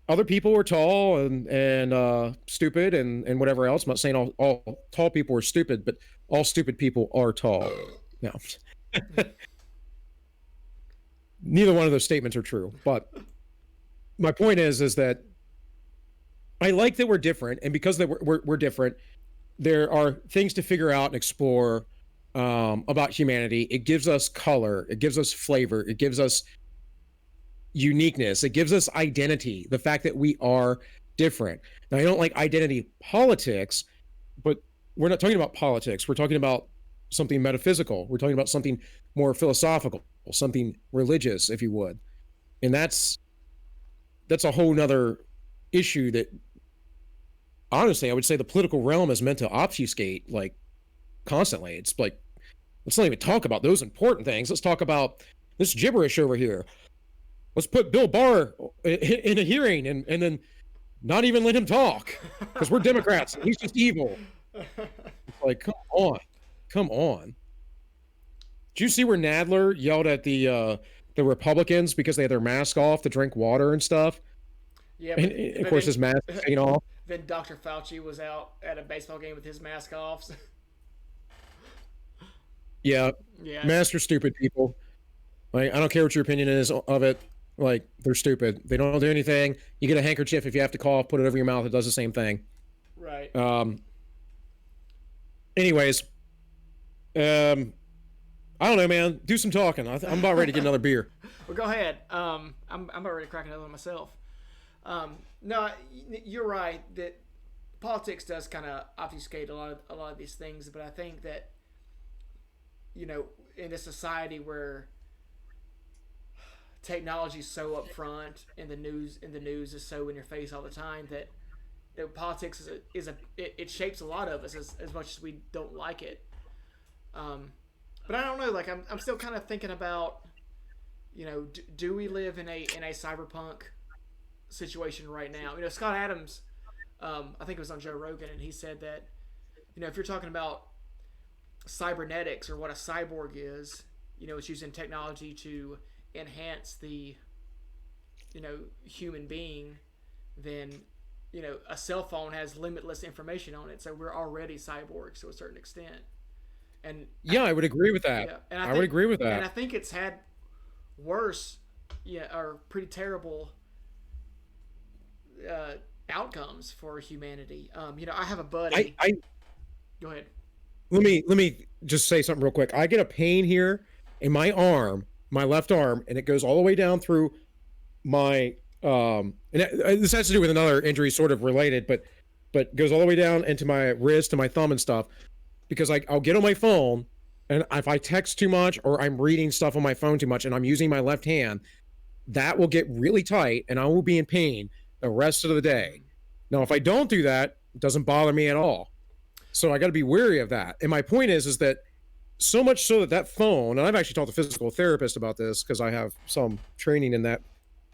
Other people are tall and stupid and whatever else. I'm not saying all tall people are stupid, but all stupid people are tall. No. Neither one of those statements are true. But my point is that I like that we're different, and because that we're different, there are things to figure out and explore about humanity. It gives us color. It gives us flavor. It gives us uniqueness. It gives us identity. The fact that we are different. Now, I don't like identity politics, but we're not talking about politics. We're talking about something metaphysical. We're talking about something more philosophical, something religious, if you would. And that's a whole nother issue that honestly I would say the political realm is meant to obfuscate like constantly. It's like let's not even talk about those important things. Let's talk about this gibberish over here. Let's put Bill Barr in a hearing and then not even let him talk because we're Democrats. He's just evil. It's like, come on, come on. Did you see where Nadler yelled at the Republicans because they had their mask off to drink water and stuff? Yeah, And, of course, his mask is taken off. then Dr. Fauci was out at a baseball game with his mask off. Yeah, Yeah, masks are stupid people. Like, I don't care what your opinion is of it. Like, they're stupid. They don't do anything. You get a handkerchief if you have to cough, put it over your mouth. It does the same thing. right. Anyways, I don't know, man. Do some talking. I'm about ready to get another beer. Well, go ahead. I'm about ready to crack another one myself. No, you're right that politics does kind of obfuscate a lot of these things, but I think that in a society where technology is so upfront and the news is so in your face all the time that politics it shapes a lot of us as much as we don't like it. But I don't know. Like I'm still kind of thinking about, do we live in a cyberpunk situation right now? Scott Adams, I think it was on Joe Rogan, and he said that, if you're talking about cybernetics or what a cyborg is, it's using technology to enhance the, human being, then, a cell phone has limitless information on it, so we're already cyborgs to a certain extent. And Yeah, I would agree with that. yeah, and I would agree with and that. I think it's had worse, yeah, or pretty terrible uh, outcomes for humanity. I have a buddy. I Go ahead. let me just say something real quick. I get a pain here in my arm, my left arm, and it goes all the way down through my this has to do with another injury, sort of related, but goes all the way down into my wrist and my thumb and stuff because I'll get on my phone and if I text too much or I'm reading stuff on my phone too much and I'm using my left hand, that will get really tight and I will be in pain the rest of the day. Now, if I don't do that, it doesn't bother me at all. So I got to be wary of that. And my point is that so much so that phone, and I've actually talked to a physical therapist about this because I have some training in that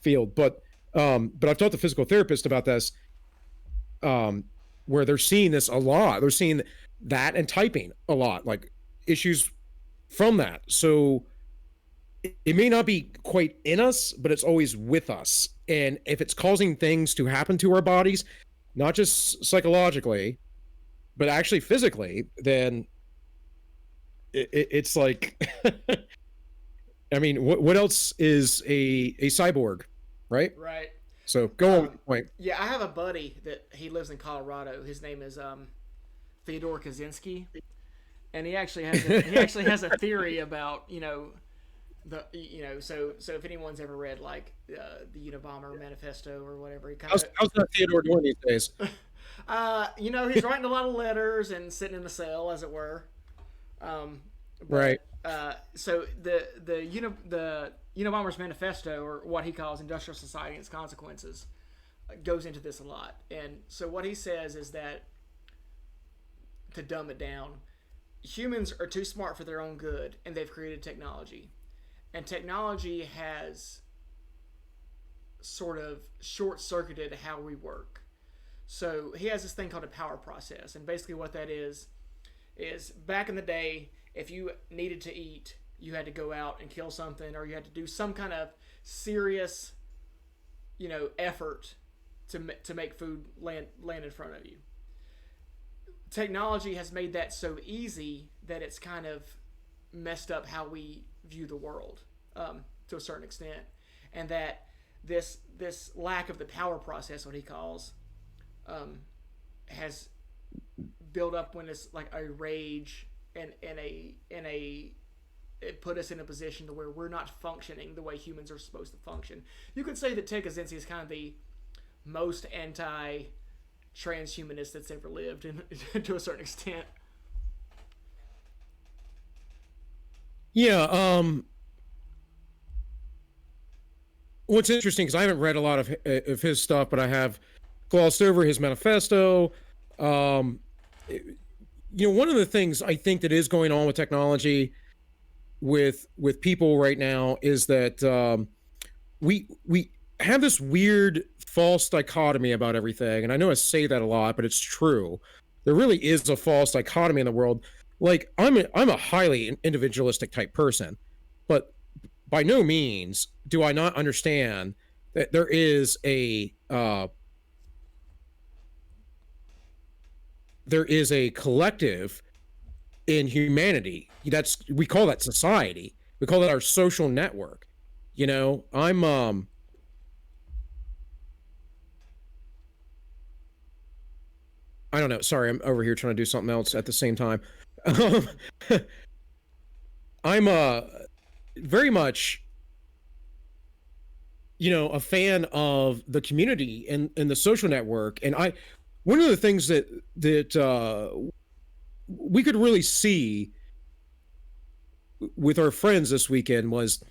field, but I've talked to physical therapist about this, where they're seeing this a lot. They're seeing that and typing a lot, like issues from that. So it may not be quite in us, but it's always with us. And if it's causing things to happen to our bodies, not just psychologically, but actually physically, then it's like, I mean, what else is a cyborg, right? Right. So go on with the point. Yeah, I have a buddy that he lives in Colorado. His name is Theodore Kaczynski, and he actually has a theory about so if anyone's ever read like the Unabomber Manifesto or whatever, he kind How's that Theodore doing these days? he's writing a lot of letters and sitting in the cell, as it were. Right. So the Unabomber's Manifesto, or what he calls Industrial Society and its Consequences, goes into this a lot. And so what he says is that, to dumb it down, humans are too smart for their own good, and they've created technology. And technology has sort of short-circuited how we work. So he has this thing called a power process, and basically what that is back in the day, if you needed to eat, you had to go out and kill something, or you had to do some kind of serious, effort to make food land in front of you. Technology has made that so easy that it's kind of messed up how we view the world, to a certain extent, and that this lack of the power process, what he calls, has built up when it's like a rage and it put us in a position to where we're not functioning the way humans are supposed to function. You could say that Ted Kaczynski is kind of the most anti transhumanist that's ever lived, to a certain extent. Yeah. What's interesting because I haven't read a lot of his stuff, but I have glossed over his manifesto. Um, one of the things I think that is going on with technology with people right now is that we have this weird false dichotomy about everything, and I know I say that a lot, but it's true. There really is a false dichotomy in the world. Like I'm a highly individualistic type person, but by no means do I not understand that there is a collective in humanity. We call that society. We call that our social network. I don't know. Sorry, I'm over here trying to do something else at the same time. Um, I'm very much a fan of the community and the social network. And one of the things that we could really see with our friends this weekend was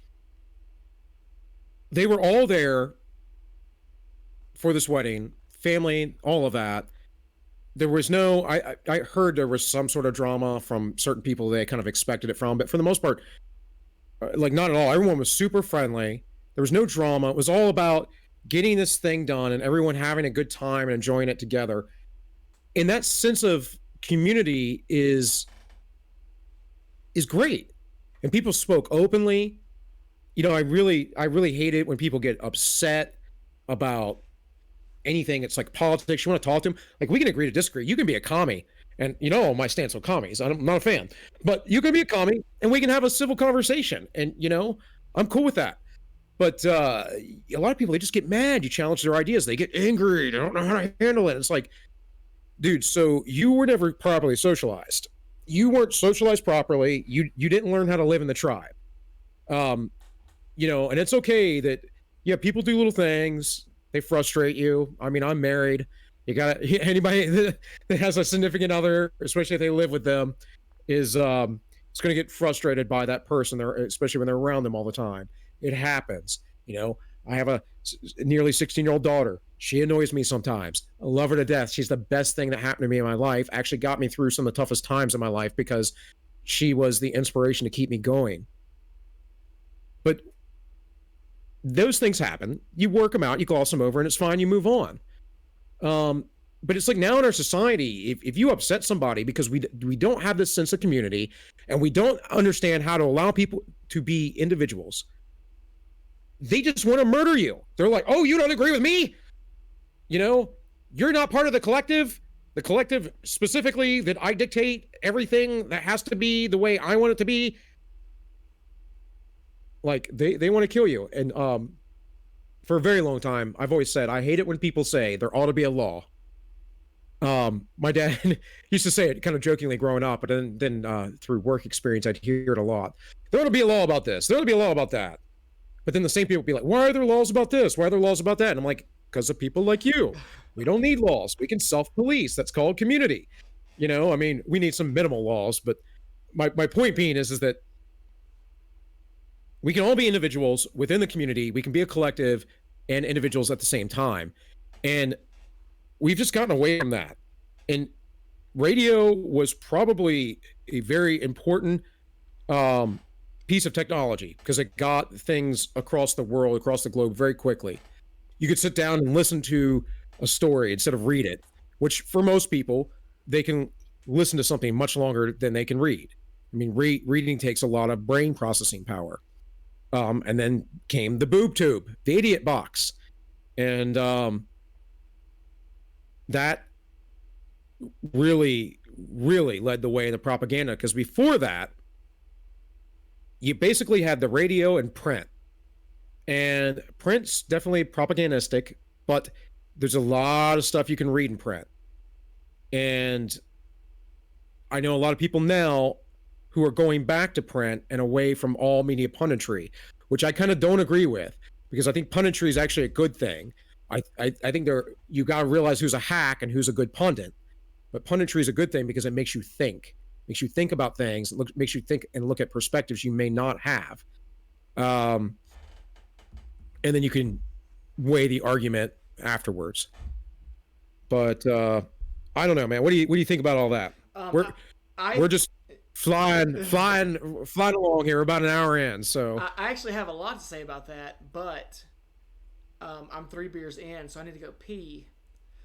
they were all there for this wedding, family, all of that. There was no, I heard there was some sort of drama from certain people they kind of expected it from, but for the most part, like not at all. Everyone was super friendly. There was no drama. It was all about getting this thing done and everyone having a good time and enjoying it together. And that sense of community is great. And people spoke openly. I really hate it when people get upset about anything. It's like politics. You want to talk to them? Like, we can agree to disagree. You can be a commie. And my stance on commies. I'm not a fan. But you can be a commie and we can have a civil conversation. And, I'm cool with that. But a lot of people, they just get mad. You challenge their ideas. They get angry. They don't know how to handle it. It's like, dude, so you were never properly socialized. You weren't socialized properly. You didn't learn how to live in the tribe. Um, and it's okay that, yeah, people do little things. They frustrate you. I mean, I'm married. You got anybody that has a significant other, especially if they live with them, is it's going to get frustrated by that person, especially when they're around them all the time. It happens. I have a nearly 16-year-old daughter. She annoys me sometimes. I love her to death. She's the best thing that happened to me in my life. Actually got me through some of the toughest times in my life because she was the inspiration to keep me going. But those things happen. You work them out, you gloss them over, and it's fine. You move on. But it's like now in our society, if you upset somebody because we don't have this sense of community and we don't understand how to allow people to be individuals, they just want to murder you. They're like, oh, you don't agree with me? You're not part of the collective. The collective specifically that I dictate everything that has to be the way I want it to be. Like they want to kill you. And for a very long time, I've always said I hate it when people say there ought to be a law. My dad used to say it kind of jokingly growing up, but then through work experience, I'd hear it a lot. There ought to be a law about this. There ought to be a law about that. But then the same people would be like, why are there laws about this? Why are there laws about that? And I'm like, because of people like you. We don't need laws. We can self-police. That's called community. I mean, we need some minimal laws, but my point being is that we can all be individuals within the community. We can be a collective and individuals at the same time. And we've just gotten away from that. And radio was probably a very important piece of technology because it got things across the world, across the globe very quickly. You could sit down and listen to a story instead of read it, which for most people, they can listen to something much longer than they can read. I mean, reading takes a lot of brain processing power. And then came the boob tube, the idiot box. And that really, really led the way in the propaganda because before that, you basically had the radio and print. And print's definitely propagandistic, but there's a lot of stuff you can read in print. And I know a lot of people now who are going back to print and away from all media punditry, which I kind of don't agree with, because I think punditry is actually a good thing. I think you got to realize who's a hack and who's a good pundit. But punditry is a good thing because it makes you think about things, makes you think and look at perspectives you may not have. And then you can weigh the argument afterwards. But I don't know, man. What do you think about all that? We're we're just flying along here. We're about an hour in, so I actually have a lot to say about that, but I'm 3 beers in, so I need to go pee.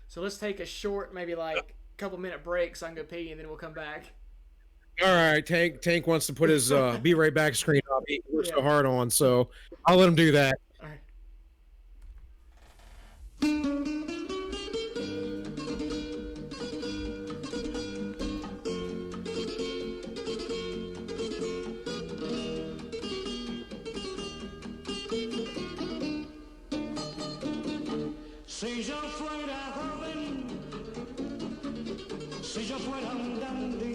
So let's take a short, maybe like couple minute break, so I can go pee, and then we'll come back. All right. Tank wants to put his "be right back" screen up. He works Yeah. so hard on, so I'll let him do that. All right. Si yo fuera joven, si yo fuera un dandy,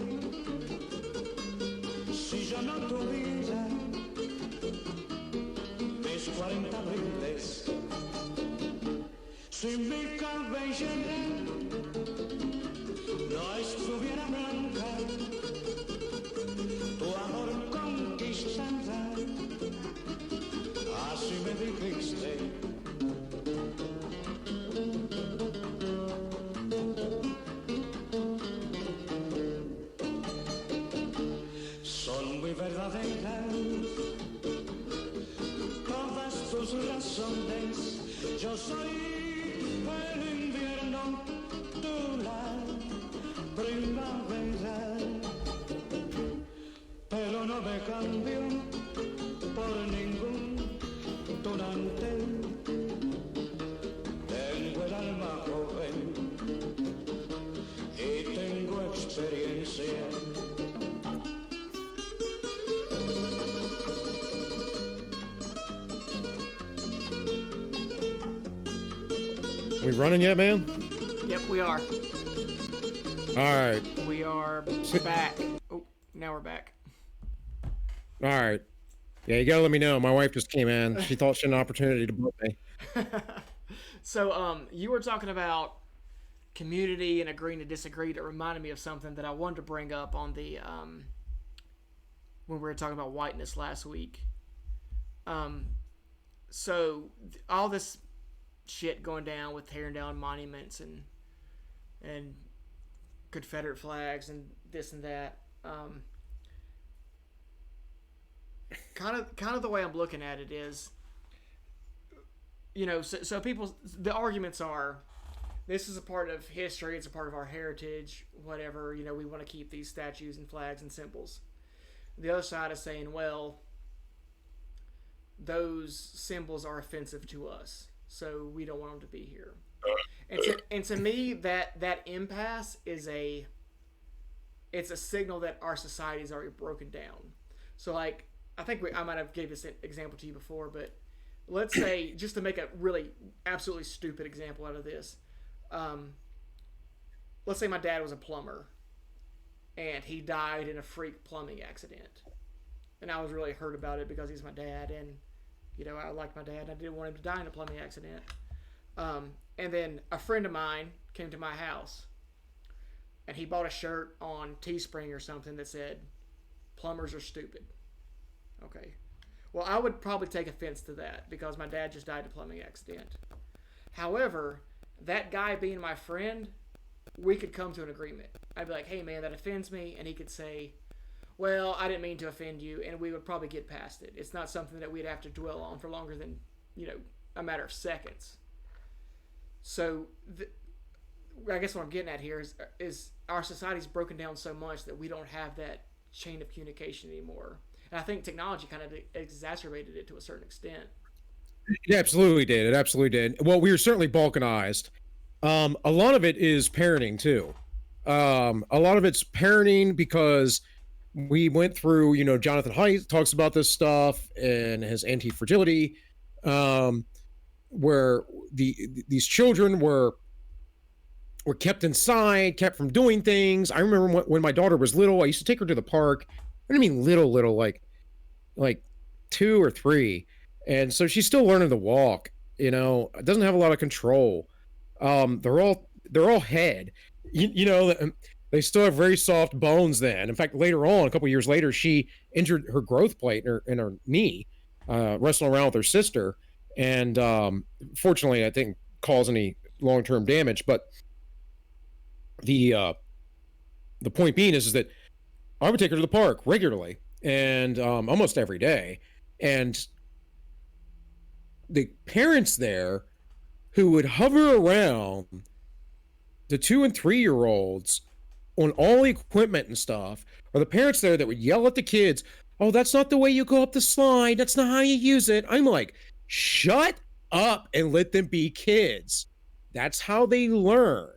si yo no tuviera mis 40 abriles, si mi cabellera no estuviera blanca, tu amor conquistada, así me dijiste. Son muy verdaderas todas tus razones. Yo soy el invierno, tú la primavera, pero no me cambio por ningún tunante. Tengo el alma joven y tengo experiencia. We running yet, man? Yep, we are. All right. We are back. Oh, now we're back. All right. Yeah, you gotta let me know. My wife just came in. She thought she had an opportunity to book me. So, you were talking about community and agreeing to disagree. That reminded me of something that I wanted to bring up on the when we were talking about whiteness last week. So all this shit going down with tearing down monuments and Confederate flags and this and that. Kind of the way I'm looking at it is, so people, the arguments are, this is a part of history, it's a part of our heritage, whatever, we want to keep these statues and flags and symbols. The other side is saying, well, those symbols are offensive to us, so we don't want them to be here. And to me, that impasse is it's a signal that our society is already broken down. So, like, I think I might have gave this example to you before, but let's say, just to make a really absolutely stupid example out of this, let's say my dad was a plumber, and he died in a freak plumbing accident. And I was really hurt about it because he's my dad, and, I liked my dad, and I didn't want him to die in a plumbing accident. And then a friend of mine came to my house, and he bought a shirt on Teespring or something that said, "Plumbers are stupid." Okay. Well, I would probably take offense to that because my dad just died in a plumbing accident. However, that guy being my friend, we could come to an agreement. I'd be like, "Hey, man, that offends me," and he could say, "Well, I didn't mean to offend you," and we would probably get past it. It's not something that we'd have to dwell on for longer than, a matter of seconds. So, I guess what I'm getting at here is our society's broken down so much that we don't have that chain of communication anymore. And I think technology kind of exacerbated it to a certain extent. It absolutely did. It absolutely did. Well, we were certainly balkanized. A lot of it is parenting too. A lot of it's parenting because we went through, Jonathan Haidt talks about this stuff and his anti-fragility, where these children were kept inside, kept from doing things. I remember when my daughter was little, I used to take her to the park, I mean little, like 2 or 3, and so she's still learning to walk. Doesn't have a lot of control. They're all head. They still have very soft bones. Then, in fact, later on, a couple years later, she injured her growth plate in her knee, wrestling around with her sister, and fortunately, I didn't cause any long term damage. But the the point being is that I would take her to the park regularly and almost every day, and the parents there who would hover around the 2 and 3 year olds on all the equipment and stuff, or the parents there that would yell at the kids, "Oh, that's not the way you go up the slide. That's not how you use it." I'm like, shut up and let them be kids. That's how they learn.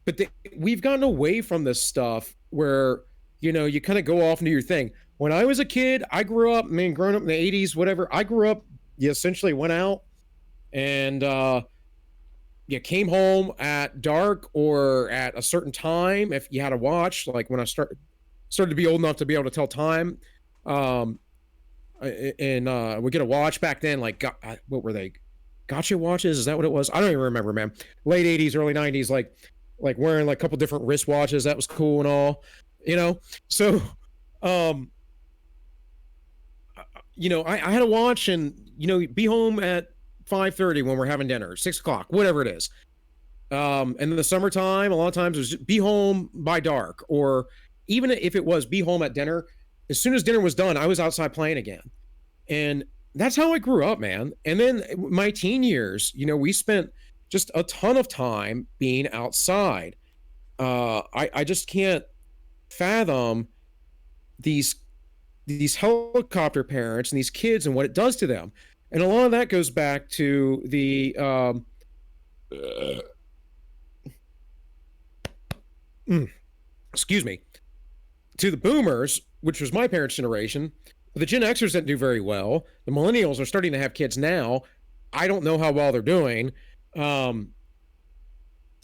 But we've gotten away from this stuff where, you kind of go off and do your thing. When I was a kid, I grew up, growing up in the 80s, whatever, I grew up, you essentially went out and you came home at dark or at a certain time if you had a watch. Like when I started to be old enough to be able to tell time, and we get a watch back then. Like, what were they? Gotcha watches? Is that what it was? I don't even remember, man. Late 80s, early 90s, like wearing like a couple different wristwatches. That was cool and all, So, I had a watch, and be home at 5:30 when we're having dinner, 6 o'clock, whatever it is. And in the summertime, a lot of times it was just be home by dark, or even if it was be home at dinner, as soon as dinner was done, I was outside playing again. And that's how I grew up, man. And then my teen years, we spent just a ton of time being outside. I just can't fathom these helicopter parents and these kids and what it does to them. And a lot of that goes back to the excuse me, to the boomers, which was my parents' generation. But the Gen Xers didn't do very well. The millennials are starting to have kids now. I don't know how well they're doing. And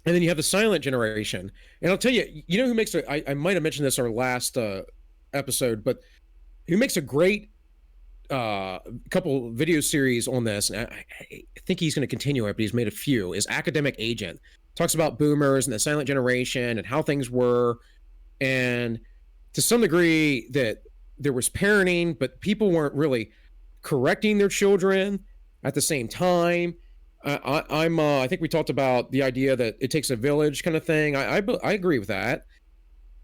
then you have the silent generation. And I'll tell you, who makes I might have mentioned this in our last episode, but who makes a great couple video series on this, and I think he's going to continue it, but he's made a few, is Academic Agent. Talks about boomers and the silent generation and how things were, and to some degree that there was parenting, but people weren't really correcting their children at the same time. I think we talked about the idea that it takes a village kind of thing. I agree with that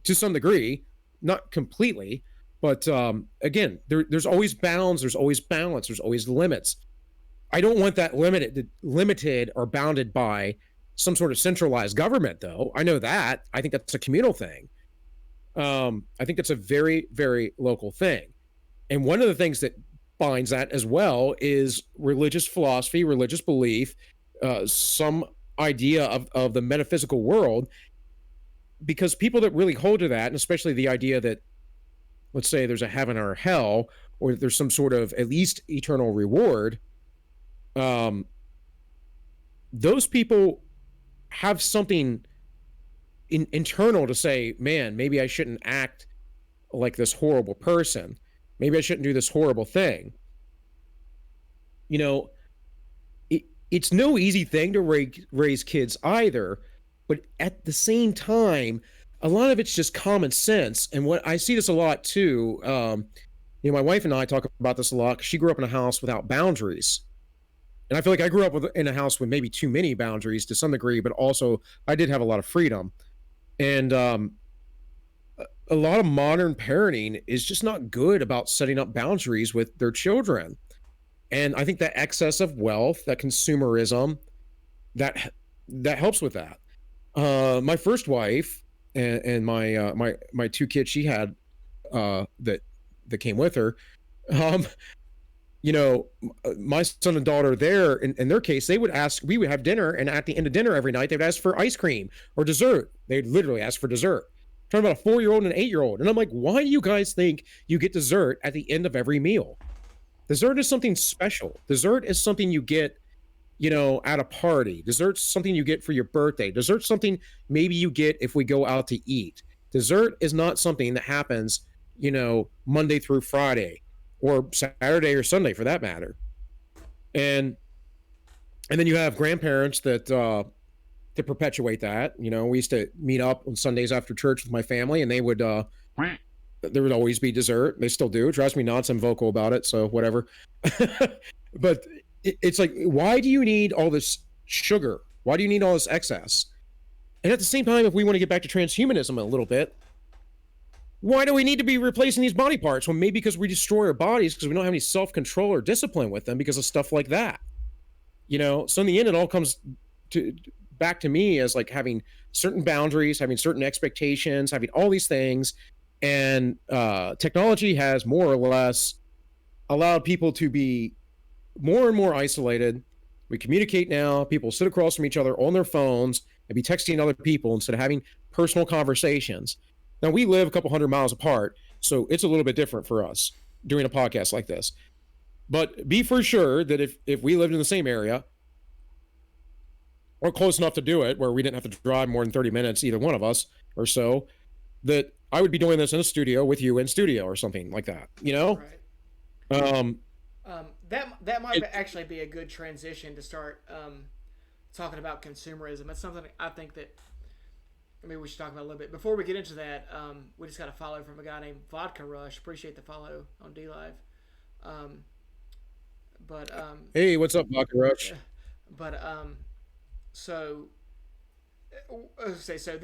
to some degree, not completely, but again, there's always bounds, there's always balance, there's always limits. I don't want that limited or bounded by some sort of centralized government, though. I know that. I think that's a communal thing. I think that's a very, very local thing. And one of the things that binds that as well is religious philosophy, religious belief, some idea of the metaphysical world, because people that really hold to that, and especially the idea that, let's say there's a heaven or a hell, or there's some sort of at least eternal reward, those people have something internal to say, man, maybe I shouldn't act like this horrible person. Maybe I shouldn't do this horrible thing. It's no easy thing to raise kids either, but at the same time, a lot of it's just common sense. And what I see this a lot too, my wife and I talk about this a lot, because she grew up in a house without boundaries. And I feel like I grew up in a house with maybe too many boundaries to some degree, but also I did have a lot of freedom. And a lot of modern parenting is just not good about setting up boundaries with their children. And I think that excess of wealth, that consumerism, that helps with that. My first wife and my 2 kids she had that came with her, my son and daughter there, in their case, we would have dinner, and at the end of dinner every night, they would ask for ice cream or dessert. They'd literally ask for dessert. I'm talking about a 4-year-old and an 8-year-old. And I'm like, why do you guys think you get dessert at the end of every meal? Dessert is something special. Dessert is something you get, at a party. Dessert's something you get for your birthday. Dessert's something maybe you get if we go out to eat. Dessert is not something that happens Monday through Friday, or Saturday or Sunday for that matter. And then you have grandparents that to perpetuate that. We used to meet up on Sundays after church with my family, and there would always be dessert. They still do. It drives me nuts. I'm vocal about it, so whatever. But it's like, why do you need all this sugar? Why do you need all this excess? And at the same time, if we want to get back to transhumanism a little bit, why do we need to be replacing these body parts? Well, maybe because we destroy our bodies because we don't have any self-control or discipline with them because of stuff like that. So in the end, it all comes to back to me as like having certain boundaries, having certain expectations, having all these things. And technology has more or less allowed people to be more and more isolated. We communicate now. People sit across from each other on their phones and be texting other people instead of having personal conversations. Now, we live a couple hundred miles apart, so it's a little bit different for us doing a podcast like this. But be for sure that if we lived in the same area or close enough to do it where we didn't have to drive more than 30 minutes, either one of us or so, that I would be doing this in a studio with you in studio or something like that, Right. That might actually be a good transition to start talking about consumerism. That's something I think that we should talk about a little bit. Before we get into that, we just got a follow from a guy named Vodka Rush. Appreciate the follow on DLive. Hey, what's up, Vodka Rush? But so say so.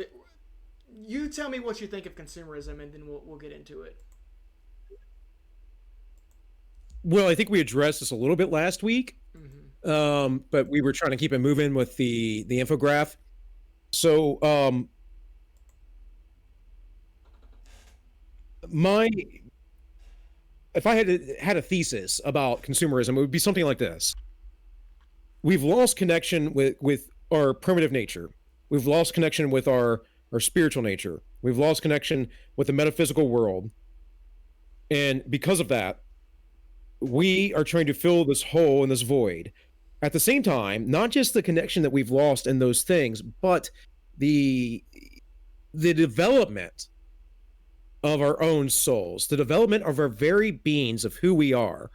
You tell me what you think of consumerism, and then we'll get into it. Well, I think we addressed this a little bit last week, but we were trying to keep it moving with the infograph. So, if I had a thesis about consumerism, it would be something like this: we've lost connection with our primitive nature. We've lost connection with our spiritual nature. We've lost connection with the metaphysical world. And because of that, we are trying to fill this hole and this void. At the same time, not just the connection that we've lost in those things, but the development of our own souls, the development of our very beings of who we are.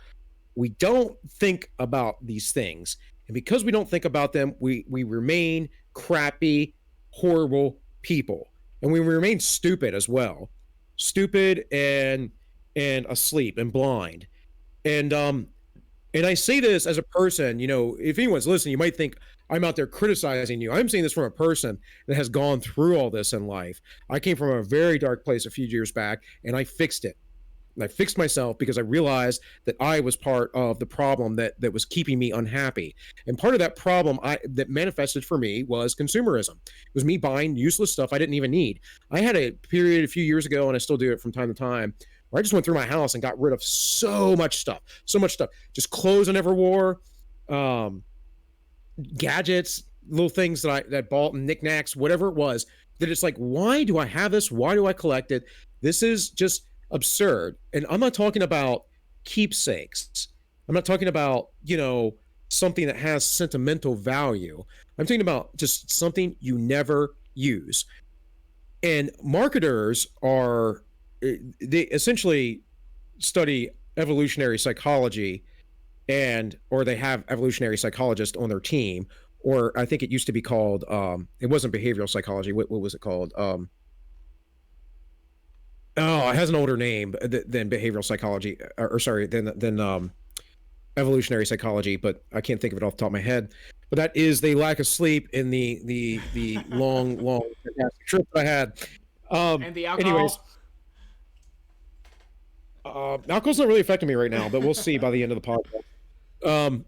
We don't think about these things. And because we don't think about them, we remain crappy, horrible people. And we remain stupid as well. Stupid and asleep and blind. And I say this as a person, if anyone's listening, you might think I'm out there criticizing you. I'm saying this from a person that has gone through all this in life. I came from a very dark place a few years back, and I fixed it. And I fixed myself because I realized that I was part of the problem that was keeping me unhappy. And part of that problem that manifested for me was consumerism. It was me buying useless stuff I didn't even need. I had a period a few years ago, and I still do it from time to time, where I just went through my house and got rid of so much stuff. Just clothes I never wore, gadgets, little things that I bought, and knickknacks, whatever it was, that it's like, why do I have this? Why do I collect it? This is just absurd. And I'm not talking about keepsakes. I'm not talking about, something that has sentimental value. I'm talking about just something you never use. And marketers they essentially study evolutionary psychology, or they have evolutionary psychologists on their team, or I think it used to be called, it wasn't behavioral psychology. What was it called? It has an older name than behavioral psychology, or sorry, than evolutionary psychology, but I can't think of it off the top of my head. But that is the lack of sleep in the long fantastic trip that I had. And the alcohol. Anyways, alcohol's not really affecting me right now, but we'll see by the end of the podcast.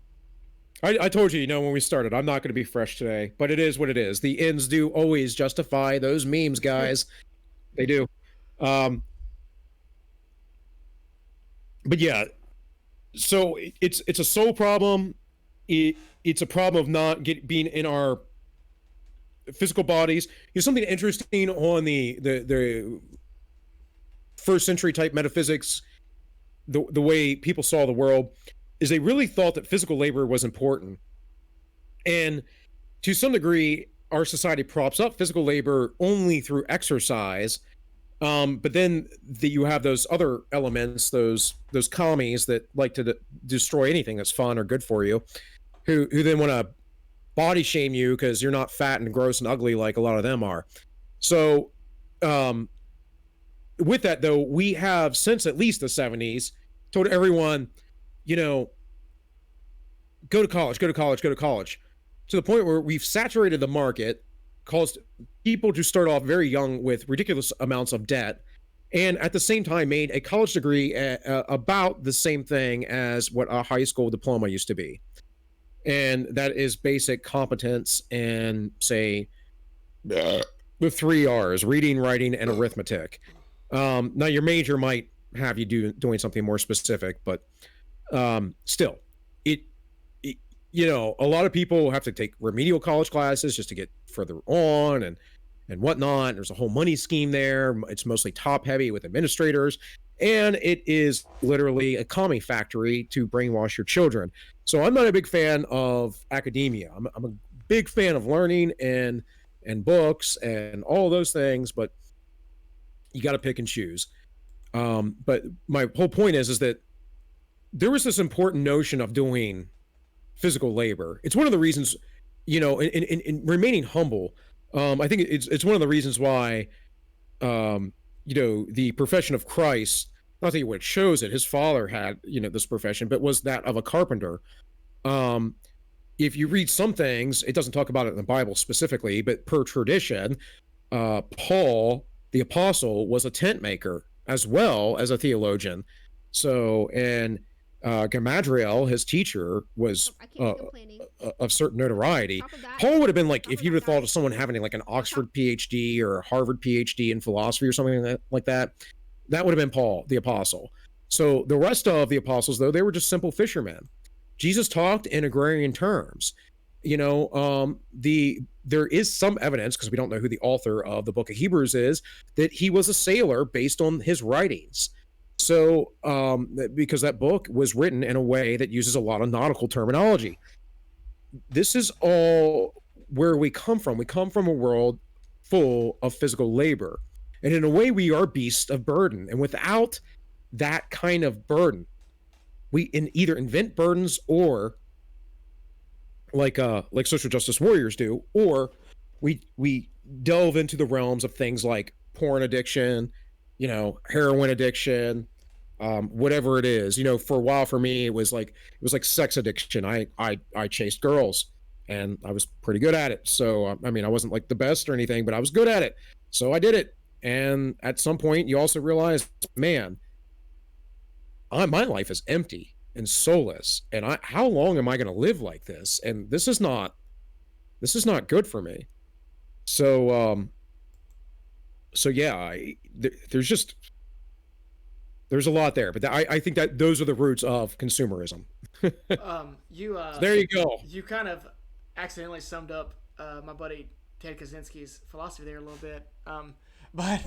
I told you, when we started, I'm not going to be fresh today, but it is what it is. The ends do always justify those memes, guys. They do. But yeah, so it's a soul problem. It's a problem of not being in our physical bodies. There's something interesting on the first century type metaphysics, the way people saw the world, is they really thought that physical labor was important. And to some degree, our society props up physical labor only through exercise, But then you have those other elements, those commies that like to destroy anything that's fun or good for you, who then want to body shame you because you're not fat and gross and ugly like a lot of them are. So, um, with that though, we have since at least the 70s told everyone, you know, go to college, go to college, go to college, to the point where we've saturated the market, caused people to start off very young with ridiculous amounts of debt, and at the same time made a college degree about the same thing as what a high school diploma used to be. And that is basic competence in, say, the three R's: reading, writing, and arithmetic. Now, your major might have you doing something more specific, but still, it, it, a lot of people have to take remedial college classes just to get further on and whatnot. There's a whole money scheme there. It's mostly top heavy with administrators, and it is literally a commie factory to brainwash your children. So I'm not a big fan of academia. I'm a big fan of learning and books and all those things, but you got to pick and choose. But my whole point is that there was this important notion of doing physical labor. It's one of the reasons, in remaining humble. I think it's one of the reasons why, the profession of Christ. Not that he would chose it. His father had, this profession, but was that of a carpenter. Um, if you read some things, it doesn't talk about it in the Bible specifically, but per tradition, Paul the apostle was a tent maker as well as a theologian. So, and Gamaliel, his teacher, was I can't be complaining. of certain notoriety. Top of that, Paul would have been like, top if of you'd that, have thought of guys, someone having like an Oxford PhD or a Harvard PhD in philosophy or something like that, that would have been Paul the apostle. So the rest of the apostles, though, they were just simple fishermen. Jesus talked in agrarian terms. There is some evidence, because we don't know who the author of the book of Hebrews is, that he was a sailor based on his writings. So, because that book was written in a way that uses a lot of nautical terminology. This is all where we come from. We come from a world full of physical labor. And in a way, we are beasts of burden. And without that kind of burden, we either invent burdens or like social justice warriors do, or we delve into the realms of things like porn addiction, heroin addiction, whatever it is. For a while for me, it was like sex addiction. I chased girls, and I was pretty good at it. So I mean, I wasn't like the best or anything, but I was good at it. So I did it. And at some point, you also realize, man, my life is empty and soulless, and how long am I going to live like this? And this is not good for me. So yeah, there's a lot there, but I think that those are the roots of consumerism. There you go. You kind of accidentally summed up my buddy Ted Kaczynski's philosophy there a little bit. But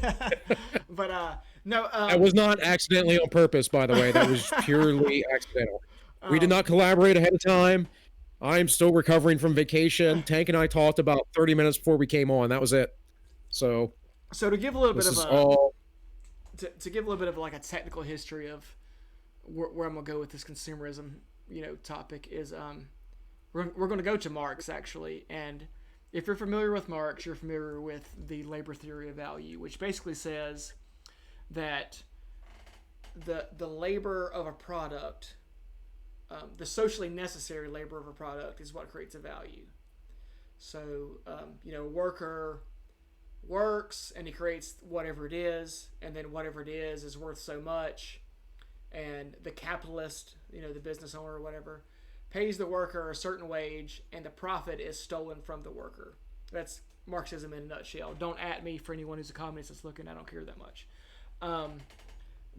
no, That was not accidentally on purpose, by the way. That was purely accidental. We did not collaborate ahead of time. I'm still recovering from vacation. Tank and I talked about 30 minutes before we came on. That was it. So so to give a little bit this of is a all. to give a little bit of like a technical history of where I'm gonna go with this consumerism, topic is we're gonna go to Marx actually, and if you're familiar with Marx, you're familiar with the labor theory of value, which basically says that the labor of a product, the socially necessary labor of a product, is what creates a value. So, a worker works and he creates whatever it is, and then whatever it is worth so much, and the capitalist, the business owner or whatever, pays the worker a certain wage, and the profit is stolen from the worker. That's Marxism in a nutshell. Don't at me for anyone who's a communist that's looking. I don't care that much.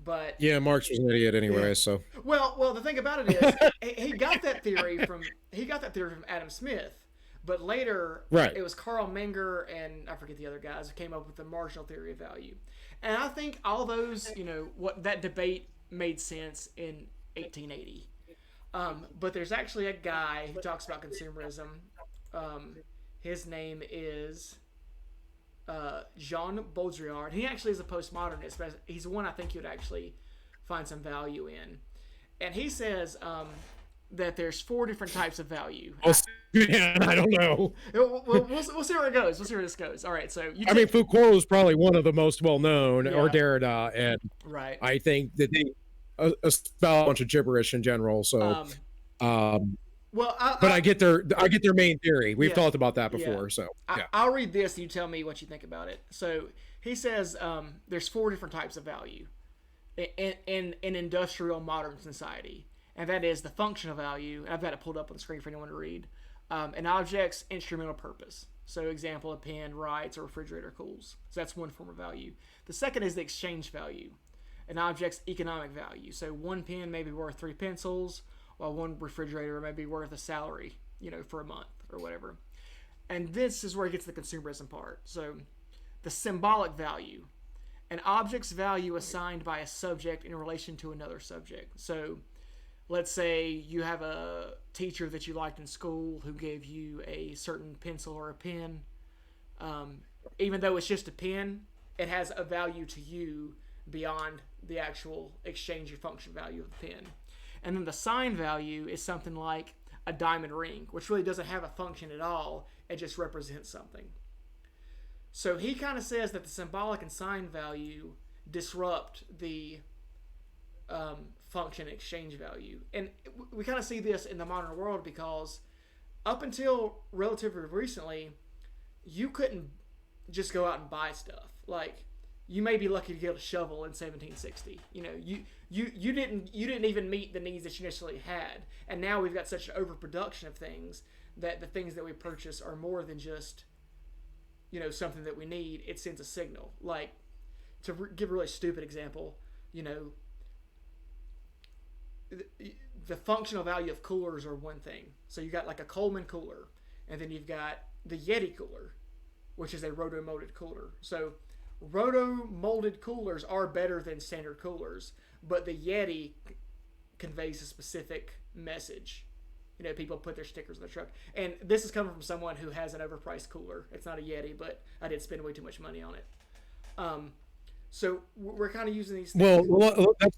But Yeah, Marx was an idiot anyway. Yeah. So well, the thing about it is he got that theory from Adam Smith, but later right. It was Carl Menger and I forget the other guys who came up with the marginal theory of value. And I think all those, what that debate made sense in 1880. But there's actually a guy who talks about consumerism. His name is Jean Baudrillard. He actually is a postmodernist, but he's one I think you'd actually find some value in. And he says that there's 4 different types of value. Man, I don't know. We'll see where it goes. We'll see where this goes. All right, so I mean, Foucault is probably one of the most well-known, or Derrida, and right. I think that they spell a bunch of gibberish in general. So, well, I get their main theory. We've talked about that before. So, yeah. I'll read this and you tell me what you think about it. So he says there's 4 different types of value in industrial modern society, and that is the functional value. And I've got it pulled up on the screen for anyone to read. An object's instrumental purpose. So, example, a pen writes, a refrigerator cools. So that's one form of value. The second is the exchange value. An object's economic value. So one pen may be worth 3 pencils, while one refrigerator may be worth a salary, for a month or whatever. And this is where it gets to the consumerism part. So the symbolic value. An object's value assigned by a subject in relation to another subject. So let's say you have a teacher that you liked in school who gave you a certain pencil or a pen. Even though it's just a pen, it has a value to you beyond the actual exchange or function value of the pen. And then the sign value is something like a diamond ring, which really doesn't have a function at all. It just represents something. So he kind of says that the symbolic and sign value disrupt the function exchange value. And we kind of see this in the modern world because up until relatively recently, you couldn't just go out and buy stuff. Like, you may be lucky to get a shovel in 1760. You didn't even meet the needs that you initially had. And now we've got such an overproduction of things that the things that we purchase are more than just, something that we need. It sends a signal. Like, to give a really stupid example, the functional value of coolers are one thing. So you got like a Coleman cooler, and then you've got the Yeti cooler, which is a roto-molded cooler. So roto-molded coolers are better than standard coolers, but the Yeti conveys a specific message. People put their stickers on their truck. And this is coming from someone who has an overpriced cooler. It's not a Yeti, but I did spend way too much money on it. So we're kind of using these things. Well, that's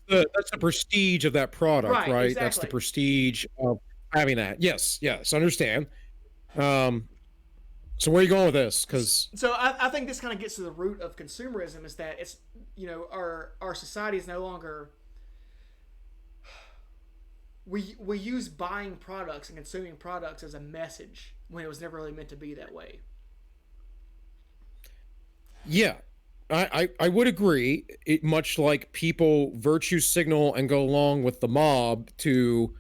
the prestige of that product, right? Exactly. That's the prestige of having that. Yes, understand. So where are you going with this? So I think this kind of gets to the root of consumerism, is that it's, our society is no longer, we use buying products and consuming products as a message when it was never really meant to be that way. Yeah, I would agree. Much like people virtue signal and go along with the mob to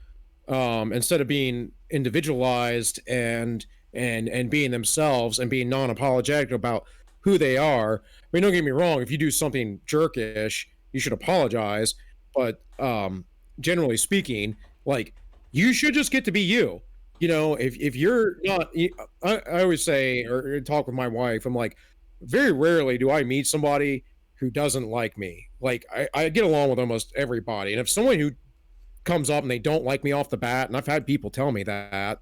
instead of being individualized and being themselves and being non-apologetic about who they are. I mean, don't get me wrong, if you do something jerkish, you should apologize, but generally speaking, like, you should just get to be you. If you're not, I always say, or talk with my wife, I'm like, very rarely do I meet somebody who doesn't like me. Like, I get along with almost everybody, and if someone who comes up and they don't like me off the bat, and I've had people tell me that,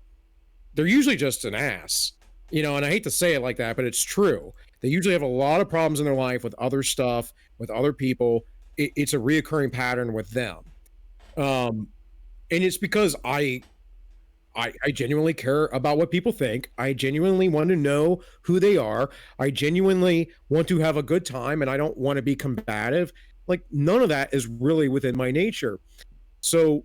they're usually just an ass, and I hate to say it like that, but it's true. They usually have a lot of problems in their life with other stuff, with other people. It's a reoccurring pattern with them. And it's because I genuinely care about what people think. I genuinely want to know who they are. I genuinely want to have a good time, and I don't want to be combative. Like, none of that is really within my nature. So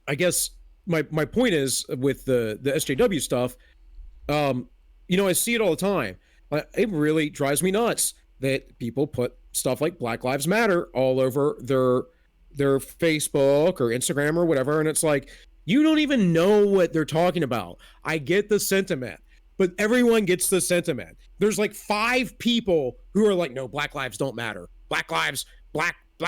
I guess my point is with the SJW stuff, I see it all the time. It really drives me nuts that people put stuff like Black Lives Matter all over their Facebook or Instagram or whatever, and it's like, you don't even know what they're talking about. I get the sentiment, but everyone gets the sentiment. There's like 5 people who are like, no, Black lives don't matter. Black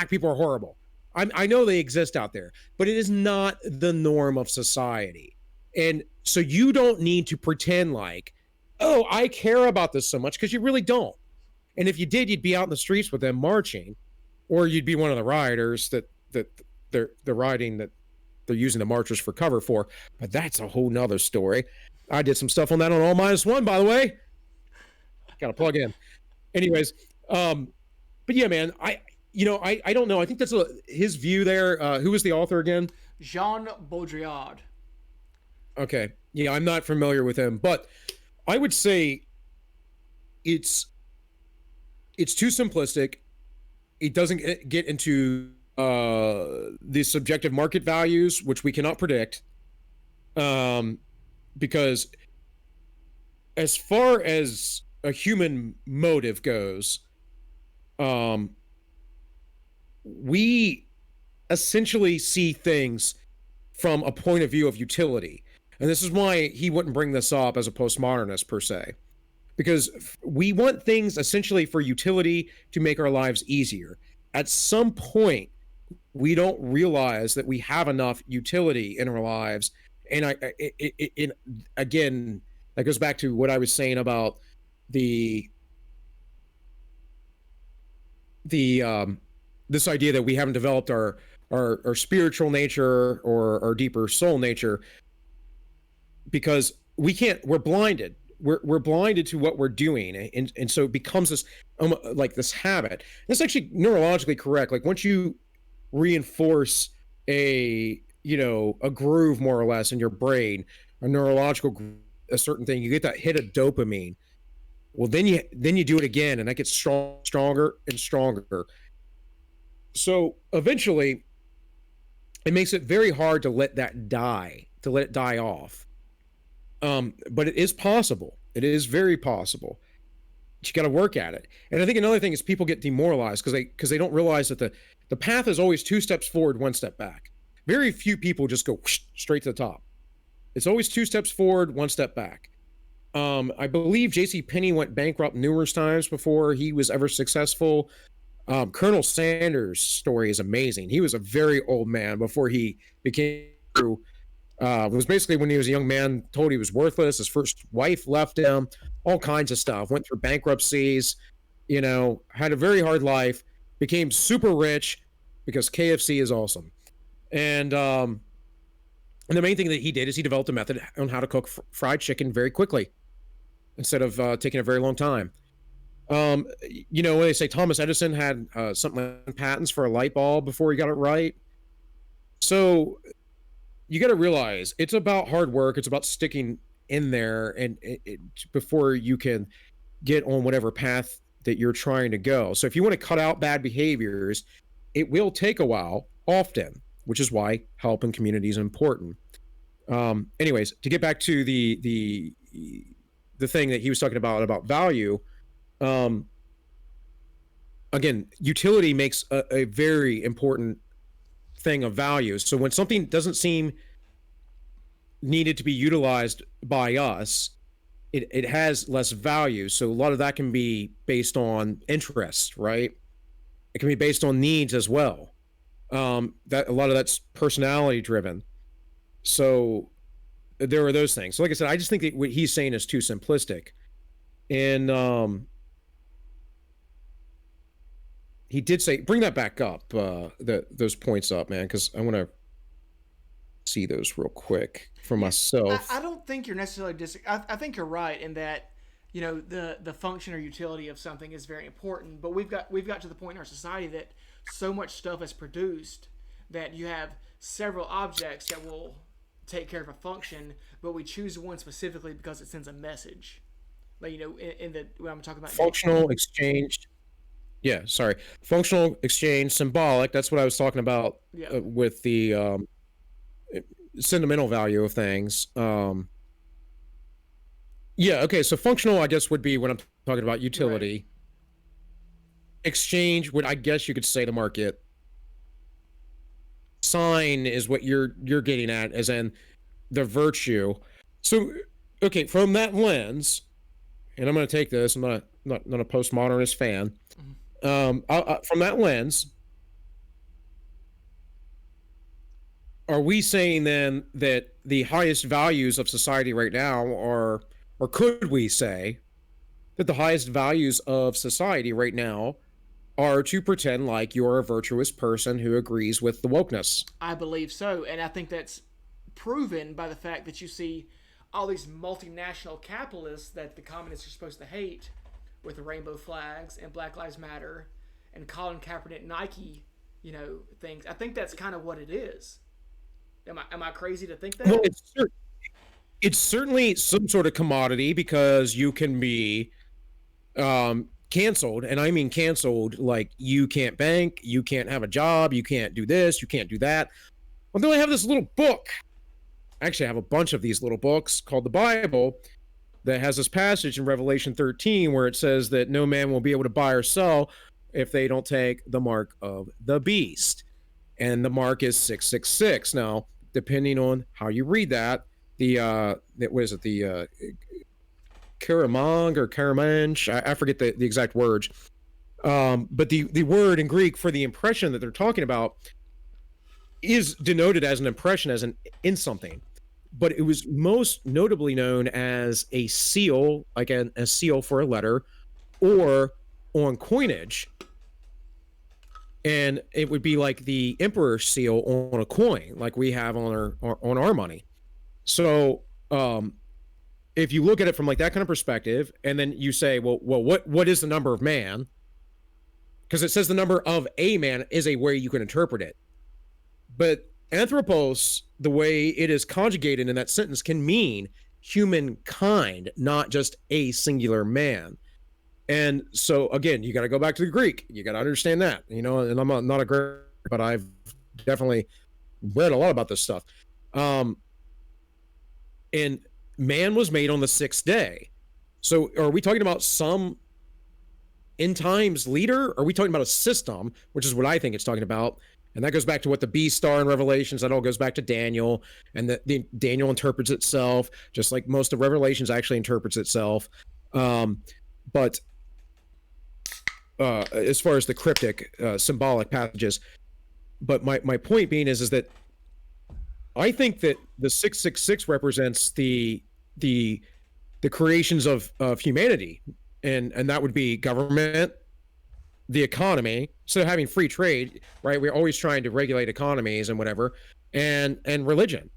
people are horrible. I know they exist out there, but it is not the norm of society. And so you don't need to pretend like, oh, I care about this so much, because you really don't. And if you did, you'd be out in the streets with them marching, or you'd be one of the rioters that they're rioting, that they're using the marchers for cover for. But that's a whole nother story. I did some stuff on that on All Minus One, by the way. Got to plug in. Anyways, um, but yeah, man, I don't know. I think that's his view there. Who was the author again? Jean Baudrillard. Okay, yeah, I'm not familiar with him, but I would say it's it's too simplistic. It doesn't get into the subjective market values, which we cannot predict, um, because as far as a human motive goes, um, we essentially see things from a point of view of utility. And this is why he wouldn't bring this up as a postmodernist per se, because we want things essentially for utility to make our lives easier. At some point, we don't realize that we have enough utility in our lives. And again, that goes back to what I was saying about the the this idea that we haven't developed our spiritual nature or our deeper soul nature, because we're blinded. We're blinded to what we're doing, and so it becomes this like this habit. That's actually neurologically correct. Like once you reinforce a groove more or less in your brain, a neurological a certain thing, you get that hit of dopamine. Well, then you do it again, and that gets stronger and stronger. So eventually, it makes it very hard to let that die, to let it die off. But it is possible. It is very possible. But you got to work at it. And I think another thing is people get demoralized because they don't realize that the path is always 2 steps forward, 1 step back. Very few people just go whoosh, straight to the top. It's always 2 steps forward, 1 step back. I believe J.C. Penney went bankrupt numerous times before he was ever successful. Colonel Sanders' story is amazing. He was a very old man before he became it was basically when he was a young man, told he was worthless. His first wife left him, all kinds of stuff. Went through bankruptcies, had a very hard life, became super rich because KFC is awesome. And the main thing that he did is he developed a method on how to cook fried chicken very quickly instead of taking a very long time. When they say Thomas Edison had something like patents for a light bulb before he got it right. So you got to realize it's about hard work. It's about sticking in there and before you can get on whatever path that you're trying to go. So if you want to cut out bad behaviors, it will take a while often, which is why help in community is important. Anyways, to get back to the thing that he was talking about value, again, utility makes a very important thing of value. So when something doesn't seem needed to be utilized by us, it has less value. So a lot of that can be based on interests, right? It can be based on needs as well. That a lot of that's personality driven. So there are those things. So like I said, I just think that what he's saying is too simplistic. And he did say, bring that back up, those points up, man, because I want to see those real quick for myself. I don't think you're necessarily I think you're right in that the function or utility of something is very important. But we've got to the point in our society that so much stuff is produced that you have several objects that will take care of a function, but we choose one specifically because it sends a message. Like in the when I'm talking about functional exchange. Yeah, sorry. Functional exchange, symbolic. That's what I was talking about with the sentimental value of things. Yeah, okay. So functional, I guess, would be when I'm talking about utility. Right. Exchange would, I guess, you could say, the market. Sign is what you're getting at, as in the virtue. So, okay, from that lens, and I'm going to take this. I'm not a postmodernist fan. From that lens, are we saying then that the highest values of society right now are, or could we say that the highest values of society right now are to pretend like you're a virtuous person who agrees with the wokeness? I believe so, and I think that's proven by the fact that you see all these multinational capitalists that the communists are supposed to hate with the rainbow flags and Black Lives Matter and Colin Kaepernick Nike, things. I think that's kind of what it is. Am I crazy to think Well, that? it's certainly some sort of commodity because you can be canceled, and I mean canceled like you can't bank, you can't have a job, you can't do this, you can't do that. Although I have this little book, actually I have a bunch of these little books called the Bible that has this passage in Revelation 13 where it says that no man will be able to buy or sell if they don't take the mark of the beast. And the mark is 666. Now, depending on how you read that, what is it, the Karamang or Karamanch? I forget the exact words. But the word in Greek for the impression that they're talking about is denoted as an impression, as an in something. But it was most notably known as a seal, like a seal for a letter, or on coinage. And it would be like the emperor's seal on a coin, like we have on our money. So if you look at it from like that kind of perspective, and then you say, well, what is the number of man? Because it says the number of a man is a way you can interpret it. But anthropos, the way it is conjugated in that sentence, can mean humankind, not just a singular man. And so again, you got to go back to the Greek. You got to understand that, and I'm not a great, but I've definitely read a lot about this stuff. And man was made on the sixth day. So are we talking about some end times leader? Or are we talking about a system, which is what I think it's talking about? And that goes back to what the beast are in Revelations. That all goes back to Daniel, and the Daniel interprets itself, just like most of Revelations actually interprets itself. But as far as the cryptic, symbolic passages, but my point being is that I think that the 666 represents the creations of humanity, and that would be government, the economy. So having free trade, right? We're always trying to regulate economies and whatever, and religion.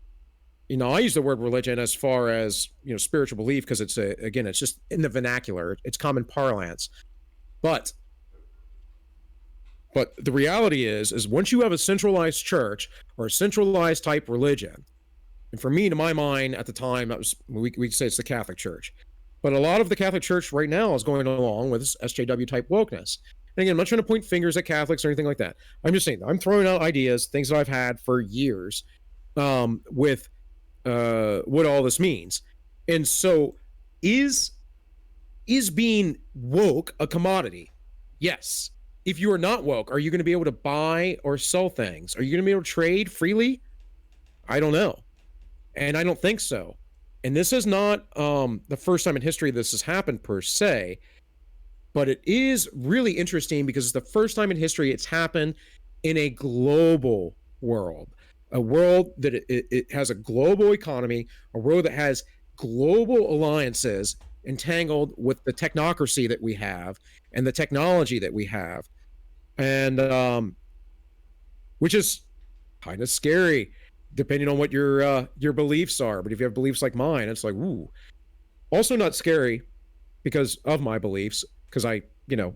I use the word religion as far as spiritual belief because it's just in the vernacular, it's common parlance. But the reality is once you have a centralized church or a centralized type religion, and for me, to my mind, at the time, that was we say it's the Catholic Church, but a lot of the Catholic Church right now is going along with this SJW type wokeness. And again, I'm not trying to point fingers at Catholics or anything like that. I'm just saying I'm throwing out ideas, things that I've had for years, with what all this means. And so, is being woke a commodity? Yes. If you are not woke, are you going to be able to buy or sell things? Are you going to be able to trade freely? I don't know. And I don't think so. And this is not the first time in history this has happened per se, but it is really interesting because it's the first time in history it's happened in a global world, a world that it has a global economy, a world that has global alliances entangled with the technocracy that we have and the technology that we have. And which is kind of scary depending on what your beliefs are. But if you have beliefs like mine, it's like, ooh. Also not scary because of my beliefs, because I, no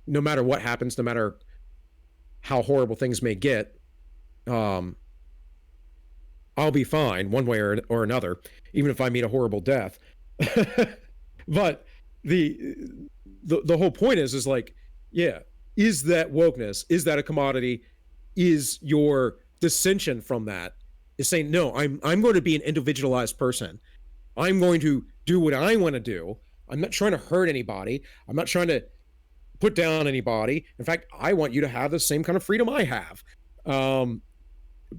matter what happens, no matter how horrible things may get, I'll be fine one way or another, even if I meet a horrible death. But the whole point is like, yeah, is that wokeness? Is that a commodity? Is your dissension from that is saying, no, I'm going to be an individualized person. I'm going to do what I want to do. I'm not trying to hurt anybody. I'm not trying to put down anybody. In fact, I want you to have the same kind of freedom I have.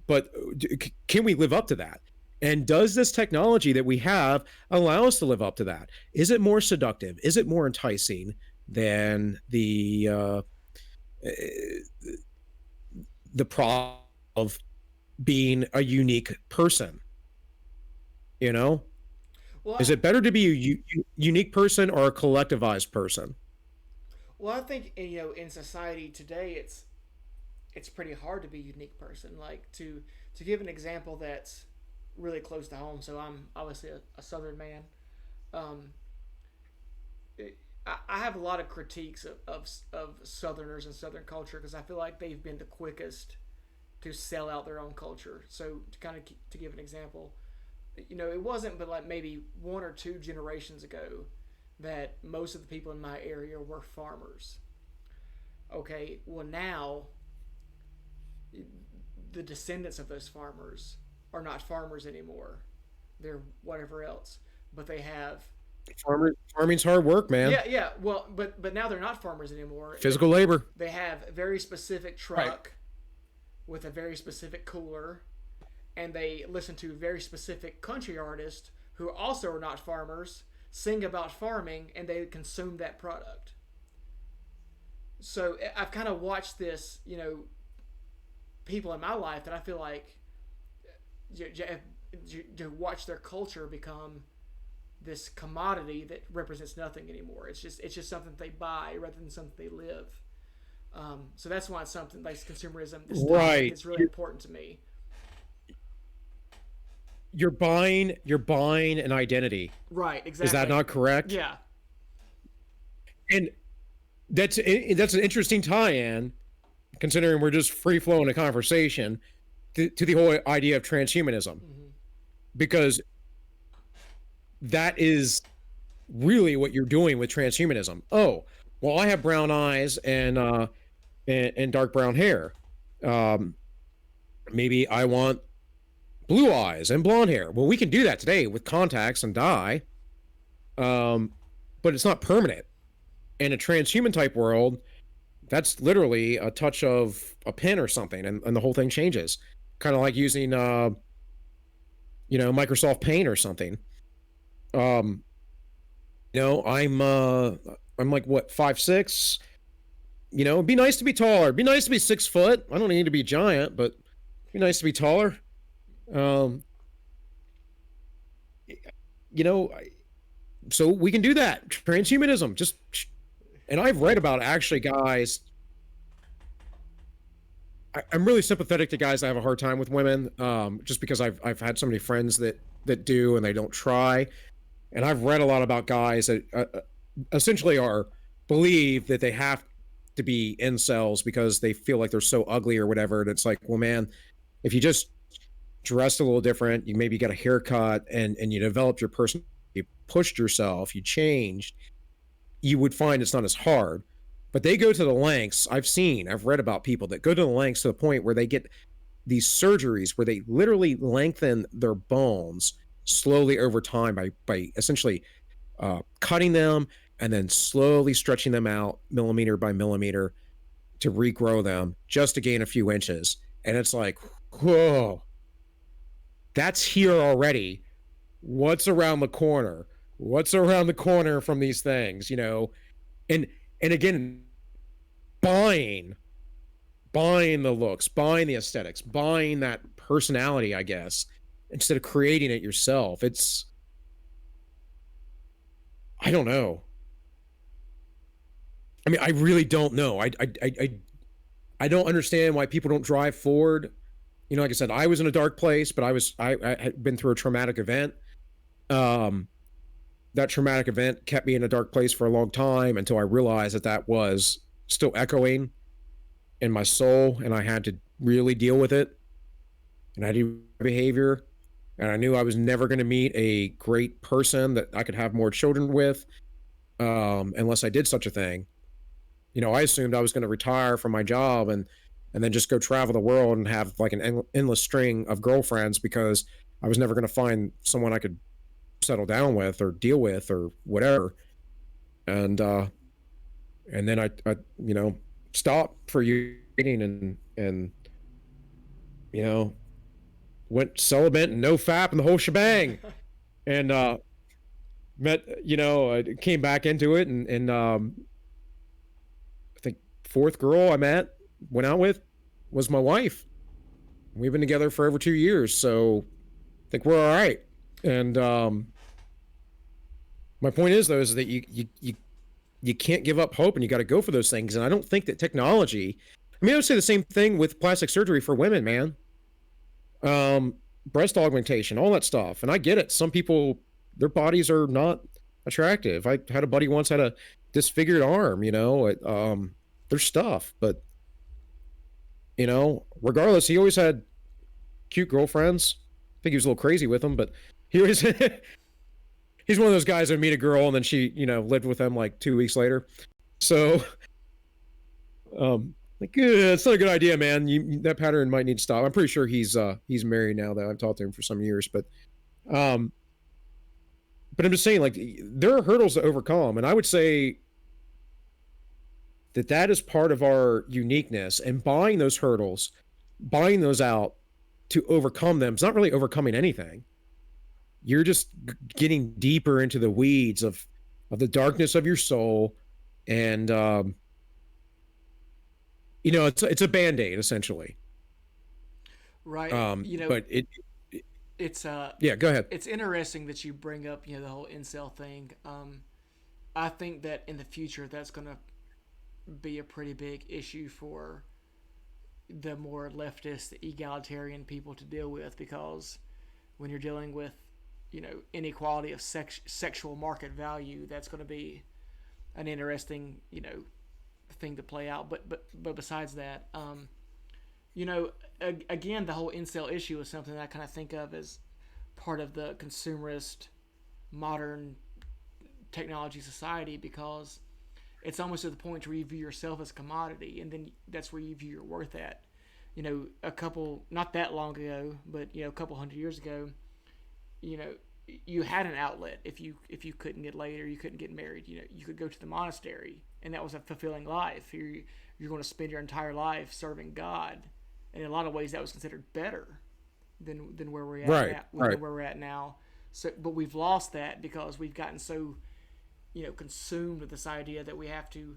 But can we live up to that? And does this technology that we have allow us to live up to that? Is it more seductive? Is it more enticing than the problem of being a unique person? Well, Is it better to be a unique person or a collectivized person? well, I think in society today, it's pretty hard to be a unique person. Like to give an example that's really close to home. So I'm obviously a Southern man. I have a lot of critiques of Southerners and Southern culture because I feel like they've been the quickest to sell out their own culture. So to kind of to give an example, it wasn't but like maybe 1 or 2 generations ago that most of the people in my area were farmers. Okay, well now the descendants of those farmers are not farmers anymore. They're whatever else, but they have Farming's hard work, man. yeah, yeah. Well, but now they're not farmers anymore. Physical labor. They have a very specific truck Right. with a very specific cooler, and they listen to very specific country artists who also are not farmers, sing about farming, and they consume that product. So I've kind of watched this, people in my life that I feel like to watch their culture become this commodity that represents nothing anymore. It's just something they buy rather than something they live. So that's why it's something like consumerism. This Right. is really important to me. You're buying an identity. Right. Exactly. Is that not correct? Yeah. And that's an interesting tie-in, considering we're just free flowing a conversation to the whole idea of transhumanism, because that is really what you're doing with transhumanism. Oh, well, I have brown eyes and dark brown hair. Um, Maybe I want blue eyes and blonde hair. Well, we can do that today with contacts and dye, but it's not permanent. In a transhuman type world, that's literally a touch of a pen or something, and the whole thing changes. Kind of like using, Microsoft Paint or something. Um, I'm like what 5'6". It'd be nice to be taller. It'd be nice to be 6 foot. I don't need to be giant, but it'd be nice to be taller. Um, you know, so we can do that. Transhumanism, and I've read about actually guys. I'm really sympathetic to guys that have a hard time with women, just because I've had so many friends that do and they don't try, and I've read a lot about guys that essentially believe that they have to be incels because they feel like they're so ugly or whatever. And it's like, well, man, if you just dressed a little different, you maybe got a haircut, and you developed your person, you pushed yourself, you changed, you would find it's not as hard. But they go to the lengths. I've read about people that go to the lengths to the point where they get these surgeries where they literally lengthen their bones slowly over time by essentially cutting them and then slowly stretching them out millimeter by millimeter to regrow them just to gain a few inches. And it's like, whoa, that's here already. What's around the corner? What's around the corner from these things, And again, buying the looks, buying the aesthetics, buying that personality, I guess, instead of creating it yourself. I don't know. I mean, I really don't know. I don't understand why people don't drive forward. Like I said, I was in a dark place, but I had been through a traumatic event. That traumatic event kept me in a dark place for a long time until I realized that was still echoing in my soul, and I had to really deal with it. And I do behavior, and I knew I was never going to meet a great person that I could have more children with, unless I did such a thing. I assumed I was going to retire from my job and then just go travel the world and have like an endless string of girlfriends, because I was never going to find someone I could settle down with or deal with or whatever. And then I stopped for you and went celibate and no fap and the whole shebang. And met I came back into it, and I think fourth girl I went out with was my wife. We've been together for over 2 years, so I think we're all right. And my point is, though, is that you can't give up hope, and you got to go for those things. And I don't think that technology. I mean, I would say the same thing with plastic surgery for women, man. Breast augmentation, all that stuff. And I get it. Some people, their bodies are not attractive. I had a buddy once had a disfigured arm, there's stuff, but regardless, he always had cute girlfriends. I think he was a little crazy with them, but he was he's one of those guys that meet a girl and then she, lived with them like 2 weeks later. So, it's not a good idea, man. That pattern might need to stop. I'm pretty sure he's married now, though. I've talked to him for some years, um, but I'm just saying, like, there are hurdles to overcome, and I would say that is part of our uniqueness. And buying those hurdles, buying those out to overcome them, it's not really overcoming anything. You're just getting deeper into the weeds of the darkness of your soul, and it's a band-aid essentially. Right. But It's yeah, go ahead. it's interesting that you bring up the whole incel thing. I think that in the future that's gonna be a pretty big issue for the more leftist egalitarian people to deal with, because when you're dealing with inequality of sexual market value, that's going to be an interesting thing to play out. But besides that, again, the whole incel issue is something that I kind of think of as part of the consumerist modern technology society, because it's almost to the point where you view yourself as a commodity, and then that's where you view your worth at. Not that long ago, but a couple hundred years ago, you had an outlet. If you couldn't get laid or you couldn't get married, you could go to the monastery, and that was a fulfilling life. You're going to spend your entire life serving God, and in a lot of ways that was considered better than where we're at right. where we're at now. So, but we've lost that because we've gotten so consumed with this idea that we have to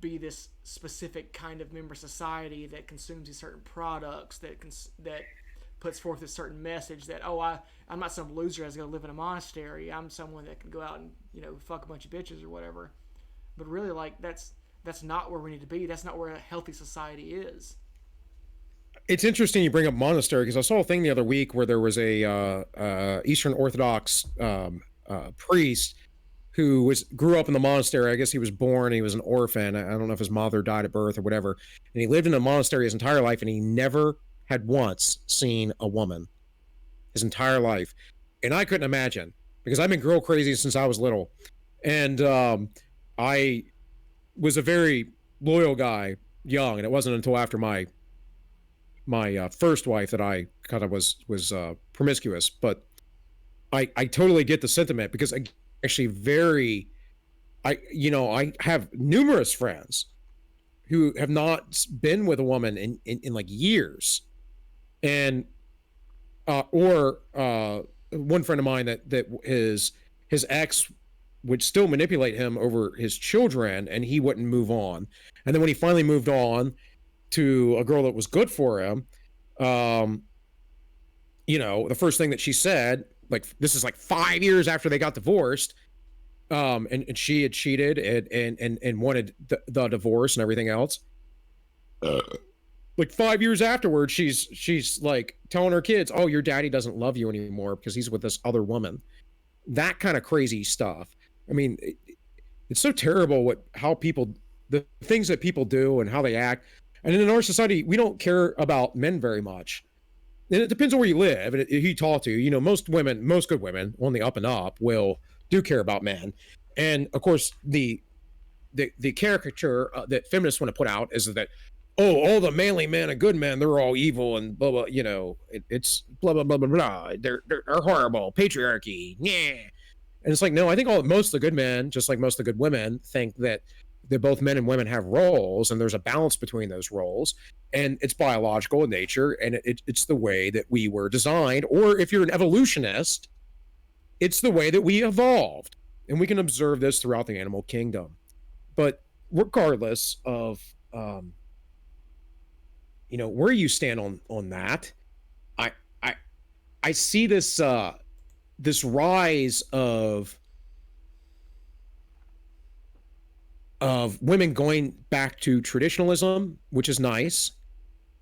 be this specific kind of member society that consumes these certain products, that puts forth a certain message that, I'm not some loser that's going to live in a monastery. I'm someone that can go out and fuck a bunch of bitches or whatever. But really, like, that's not where we need to be. That's not where a healthy society is. It's interesting you bring up monastery, because I saw a thing the other week where there was a Eastern Orthodox priest who grew up in the monastery. I guess he was an orphan. I don't know if his mother died at birth or whatever. And he lived in a monastery his entire life, and he never had once seen a woman his entire life. And I couldn't imagine, because I've been girl crazy since I was little. And I was a very loyal guy young, and it wasn't until after my first wife that I kind of was promiscuous. But I totally get the sentiment, because I have numerous friends who have not been with a woman in like years. And or one friend of mine that his ex would still manipulate him over his children, and he wouldn't move on. And then when he finally moved on to a girl that was good for him, the first thing that she said, like, this is like 5 years after they got divorced, and she had cheated and wanted the divorce and everything else. Like 5 years afterwards, she's like telling her kids, "Oh, your daddy doesn't love you anymore because he's with this other woman." That kind of crazy stuff. I mean, it's so terrible the things that people do and how they act. And in our society, we don't care about men very much. And it depends on where you live and who you talk to. Most good women on the up and up do care about men. And of course, the caricature that feminists want to put out is that, all the manly men and good men, they're all evil and blah blah. It's blah blah blah blah blah. They're horrible, patriarchy. Yeah. And it's like, no, I think most of the good men, just like most of the good women, think that both men and women have roles, and there's a balance between those roles, and it's biological in nature, and it's the way that we were designed. Or if you're an evolutionist, it's the way that we evolved, and we can observe this throughout the animal kingdom. But regardless of where you stand on that, I see this rise of women going back to traditionalism, which is nice.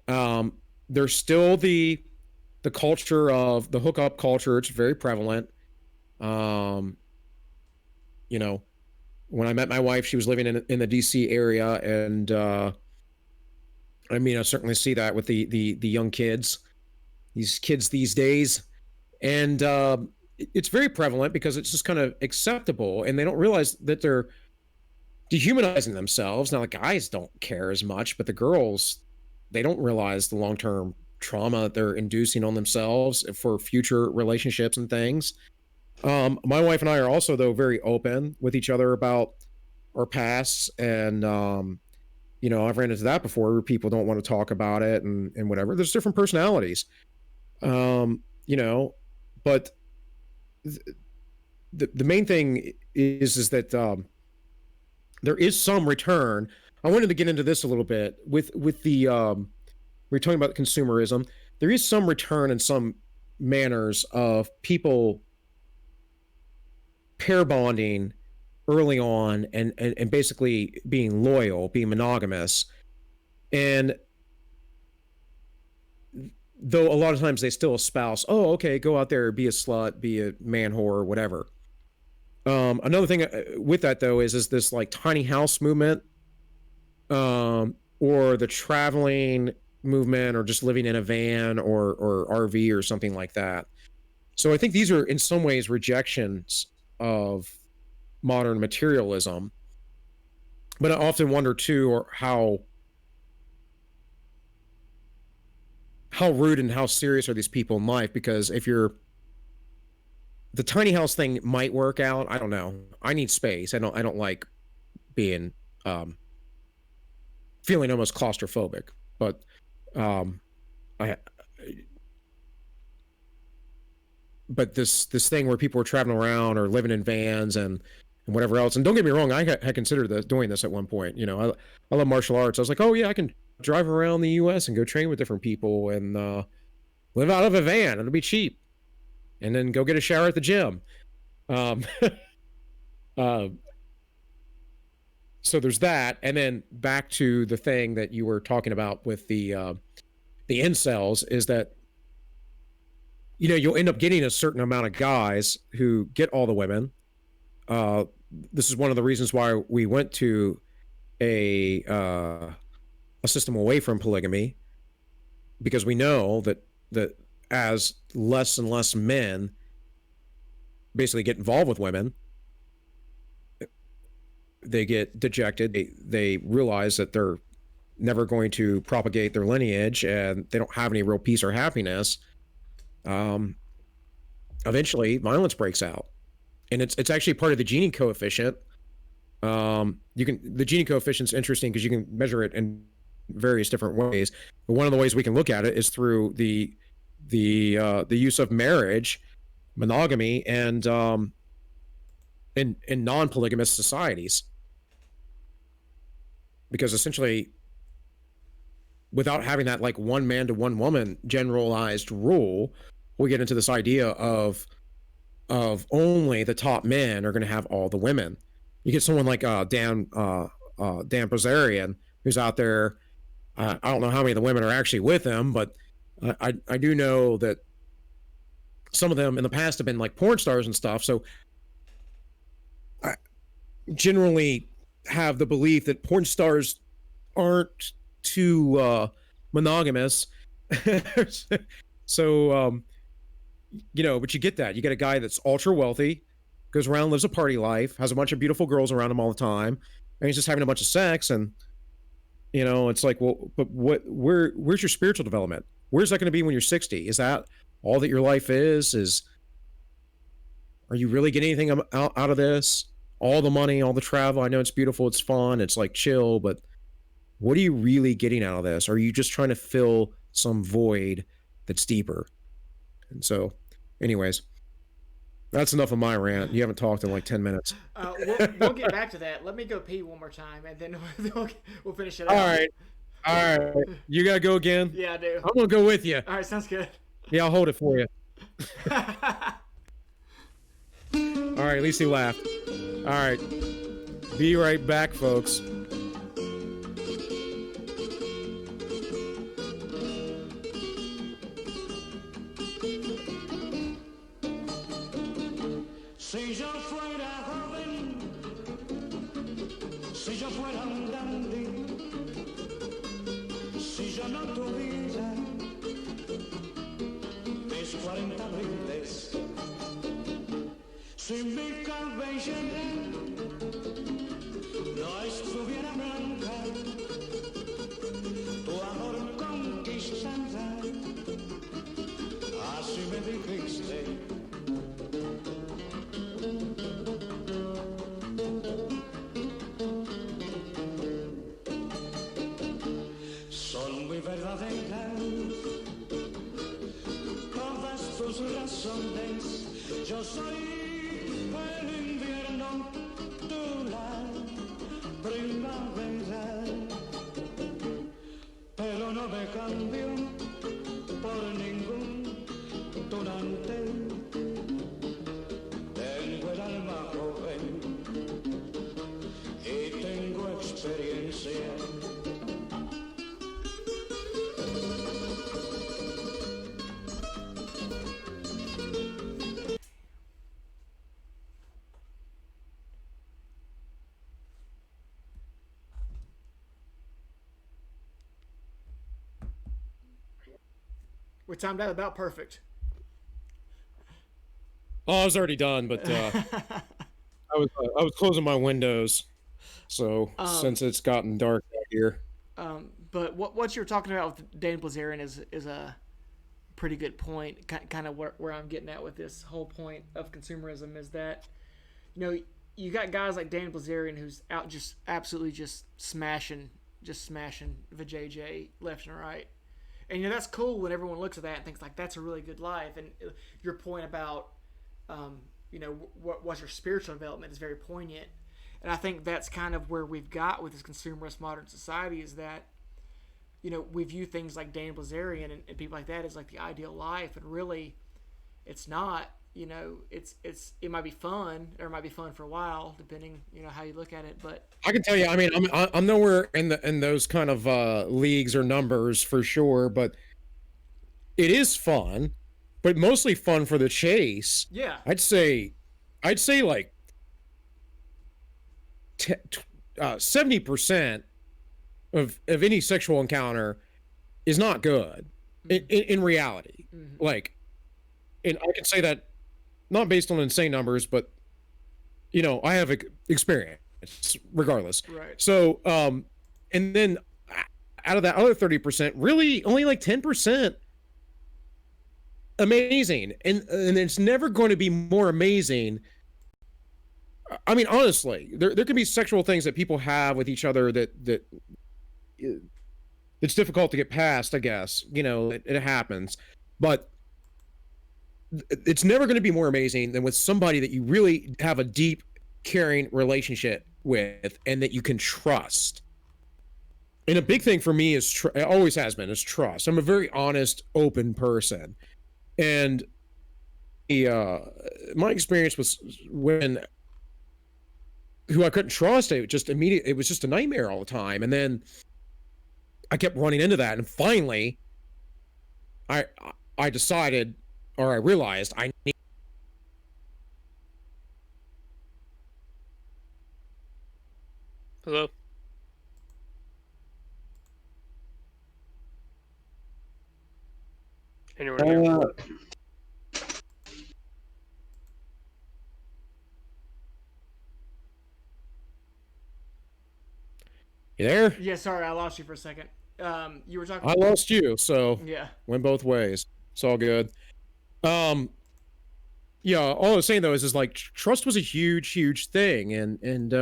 There's still the culture of the hookup culture. It's very prevalent. Um, you know, when I met my wife, she was living in the DC area, and I mean, I certainly see that with the young kids, these kids these days, and it's very prevalent because it's just kind of acceptable, and they don't realize that they're dehumanizing themselves. Now, the guys don't care as much, but the girls, they don't realize the long term trauma that they're inducing on themselves for future relationships and things. My wife and I are also, though, very open with each other about our pasts, and I've ran into that before, where people don't want to talk about it and whatever. There's different personalities, um, you know, but the main thing is that there is some return. I wanted to get into this a little bit with the we're talking about consumerism. There is some return in some manners of people pair bonding early on and basically being loyal, being monogamous. And though a lot of times they still espouse, oh, okay, go out there, be a slut, be a man whore, whatever. Another thing with that though is this like tiny house movement, or the traveling movement, or just living in a van or RV or something like that. So I think these are in some ways rejections of modern materialism. But I often wonder too, or how rude and how serious are these people in life? Because if you're the tiny house thing might work out. I don't know. I need space. I don't like being feeling almost claustrophobic. But um I but this thing where people are traveling around or living in vans and whatever else. And don't get me wrong, I had considered doing this at one point. I love martial arts. I was like, oh yeah, I can drive around the U.S. and go train with different people and live out of a van. It'll be cheap, and then go get a shower at the gym. Um, uh, so there's that, and then back to the thing that you were talking about with the incels is that you'll end up getting a certain amount of guys who get all the women. This is one of the reasons why we went to a system away from polygamy, because we know that as less and less men basically get involved with women, they get dejected. They realize that they're never going to propagate their lineage, and they don't have any real peace or happiness. Eventually, violence breaks out, and it's actually part of the Gini coefficient. The Gini coefficient's interesting because you can measure it in various different ways. But one of the ways we can look at it is through the use of marriage, monogamy, and in non-polygamous societies, because essentially, without having that like one man to one woman generalized rule, we get into this idea of only the top men are going to have all the women. You get someone like Dan Bilzerian, who's out there. I don't know how many of the women are actually with him, but I do know that some of them in the past have been like porn stars and stuff. So I generally have the belief that porn stars aren't too monogamous. So but you get that. You get a guy that's ultra wealthy, goes around, lives a party life, has a bunch of beautiful girls around him all the time, and he's just having a bunch of sex. And it's like, well, but where's your spiritual development? Where's that going to be when you're 60? Is that all that your life is? Are you really getting anything out of this? All the money, all the travel, I know it's beautiful, it's fun, it's like chill, but what are you really getting out of this? Are you just trying to fill some void that's deeper? And so, anyways, that's enough of my rant. You haven't talked in like 10 minutes. We'll get back to that. Let me go pee one more time, and then we'll finish it All out. right. You got to go again? Yeah, I do. I'm going to go with you. All right, sounds good. Yeah, I'll hold it for you. All right, at least he laughed. All right. Be right back, folks. Si yo fuera joven, si yo fuera un dandy, si yo no tuviera mis 40 brindes, si mi cabellera no estuviera blanca, tu amor conquistada, así me dijiste. Son muy verdaderas todas tus razones. Yo soy el invierno, tú la primavera, pero no me cambio por ningún tunante. Tengo el alma joven y tengo experiencia. We timed out about perfect. Oh, I was already done, but I was closing my windows. So since it's gotten dark out here, But what you're talking about with Dan Blazarian is a pretty good point. Kind of where I'm getting at with this whole point of consumerism is that, you know, you got guys like Dan Blazarian who's out just absolutely just smashing vajayjay left and right. And you know that's cool when everyone looks at that and thinks like that's a really good life. And your point about you know what's your spiritual development is very poignant. And I think that's kind of where we've got with this consumerist modern society is that, you know, we view things like Dan Blazarian and people like that as like the ideal life, and really, it's not. You know, it might be fun, or it might be fun for a while, depending, you know, how you look at it. But I can tell you, I mean, I'm nowhere in those kind of leagues or numbers for sure, but it is fun, but mostly fun for the chase. yeah, I'd say like 70% of any sexual encounter is not good in reality. Like, and I can say that not based on insane numbers, but you know, I have experience regardless. right. So, and then out of that other 30%, really only like 10% amazing, and it's never going to be more amazing. I mean, honestly, there can be sexual things that people have with each other that it's difficult to get past. I guess, you know, it happens, but it's never going to be more amazing than with somebody that you really have a deep, caring relationship with and that you can trust. And a big thing for me is it always has been, is trust. I'm a very honest, open person, and my experience was when who I couldn't trust, it was just a nightmare all the time. And then I kept running into that, and finally I decided, or I realized I need. Hello? Anyone here? You there? Yeah, sorry, I lost you for a second. You were talking. I lost you, so Yeah. went both ways. It's all good. Yeah, all I was saying though is like trust was a huge thing, and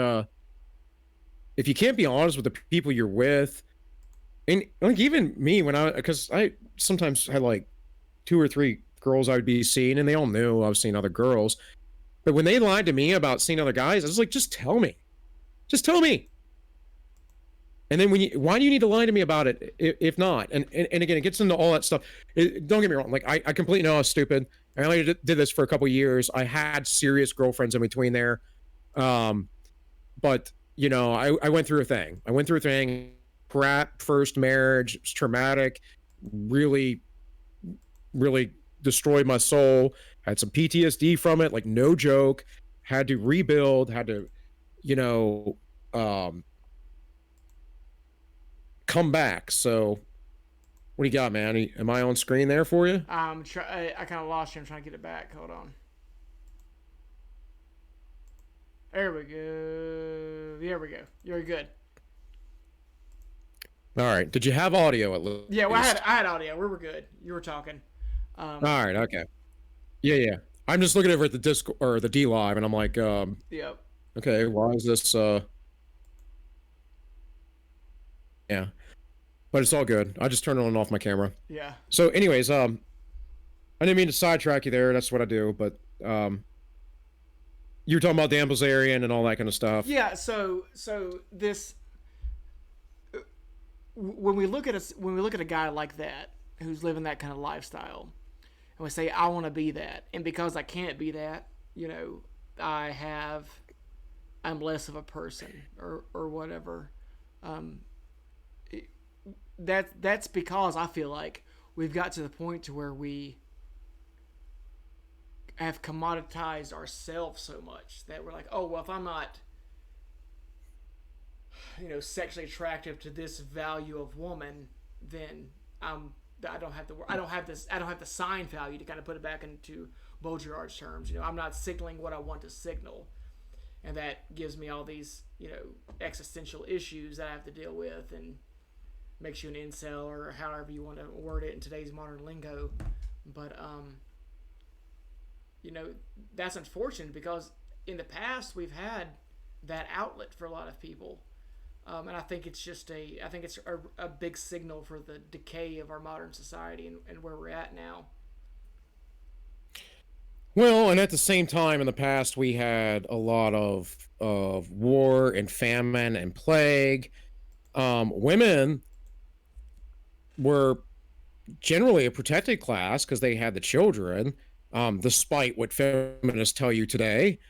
if you can't be honest with the people you're with, and like even me because I sometimes had like 2 or 3 girls I would be seeing, and they all knew I was seeing other girls, but when they lied to me about seeing other guys, I was like, just tell me. And then why do you need to lie to me about it if not? And again, it gets into all that stuff. Don't get me wrong. Like I completely know I was stupid. I only did this for a couple of years. I had serious girlfriends in between there. But you know, I went through a thing. Crap first marriage. It was traumatic. Really, really destroyed my soul. Had some PTSD from it. Like no joke. had to rebuild, had to, you know, um, come back. So, what do you got, man? Am I on screen there for you? I kind of lost you. I'm trying to get it back. Hold on. There we go. There we go. You're good. All right. Did you have audio at least? Yeah, well, I had audio. We were good. You were talking. All right. Okay. Yeah, yeah. I'm just looking over at the Discord or the D Live, and I'm like, Yep. okay, why is this? Yeah, but it's all good. I just turned on and off my camera. Yeah. So, anyways, I didn't mean to sidetrack you there. That's what I do, but you were talking about the Amblesarian and all that kind of stuff. Yeah. So this when we look at a guy like that who's living that kind of lifestyle, and we say I want to be that, and because I can't be that, I'm less of a person or whatever. That's because I feel like we've got to the point to where we have commoditized ourselves so much that we're like, oh well, if I'm not, sexually attractive to this value of woman, then I don't have the sign value to kind of put it back into Baudrillard's terms. I'm not signaling what I want to signal, and that gives me all these existential issues that I have to deal with, and makes you an incel or however you want to word it in today's modern lingo. But that's unfortunate because in the past we've had that outlet for a lot of people, and I think it's a big signal for the decay of our modern society and where we're at now. Well, and at the same time, in the past, we had a lot of war and famine and plague. Women were generally a protected class because they had the children, despite what feminists tell you today.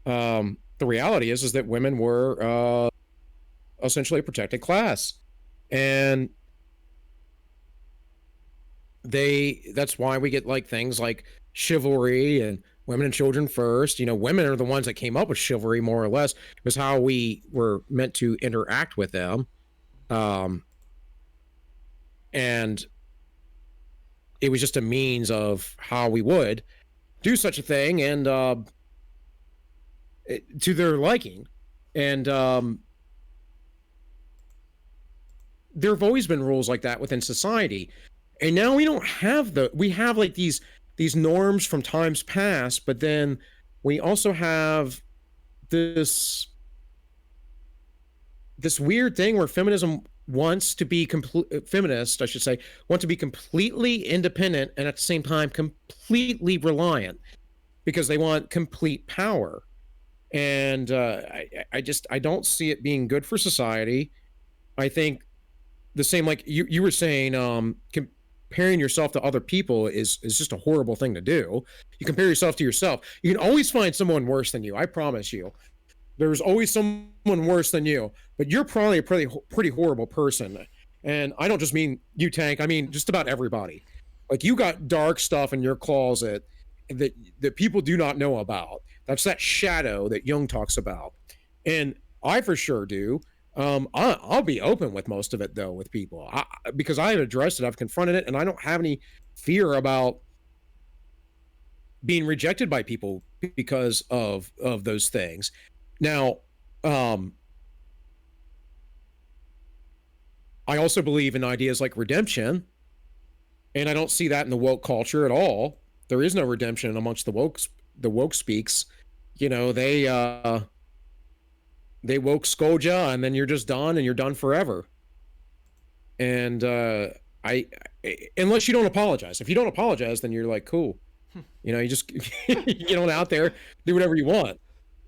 The reality is that women were essentially a protected class, and that's why we get like things like chivalry and women and children first. Women are the ones that came up with chivalry, more or less. It was how we were meant to interact with them. And it was just a means of how we would do such a thing, and to their liking. And there have always been rules like that within society. And now we don't have we have like these norms from times past, but then we also have this weird thing where feminism wants to be feminists, I should say, want to be completely independent and at the same time completely reliant because they want complete power. And I don't see it being good for society. I think the same, like you were saying, comparing yourself to other people is just a horrible thing to do. You compare yourself to yourself. You can always find someone worse than you. I promise you. There's always someone worse than you, but you're probably a pretty horrible person. And I don't just mean you, Tank. I mean just about everybody. Like, you got dark stuff in your closet that people do not know about. That's that shadow that Jung talks about. And I for sure do. I'll be open with most of it, though, with people, because I've addressed it. I've confronted it, and I don't have any fear about being rejected by people because of those things. Now, I also believe in ideas like redemption, and I don't see that in the woke culture at all. There is no redemption amongst the woke speaks. They woke scold ya, and then you're just done, and you're done forever. And I unless you don't apologize. If you don't apologize, then you're like, cool. You just get on out there, do whatever you want.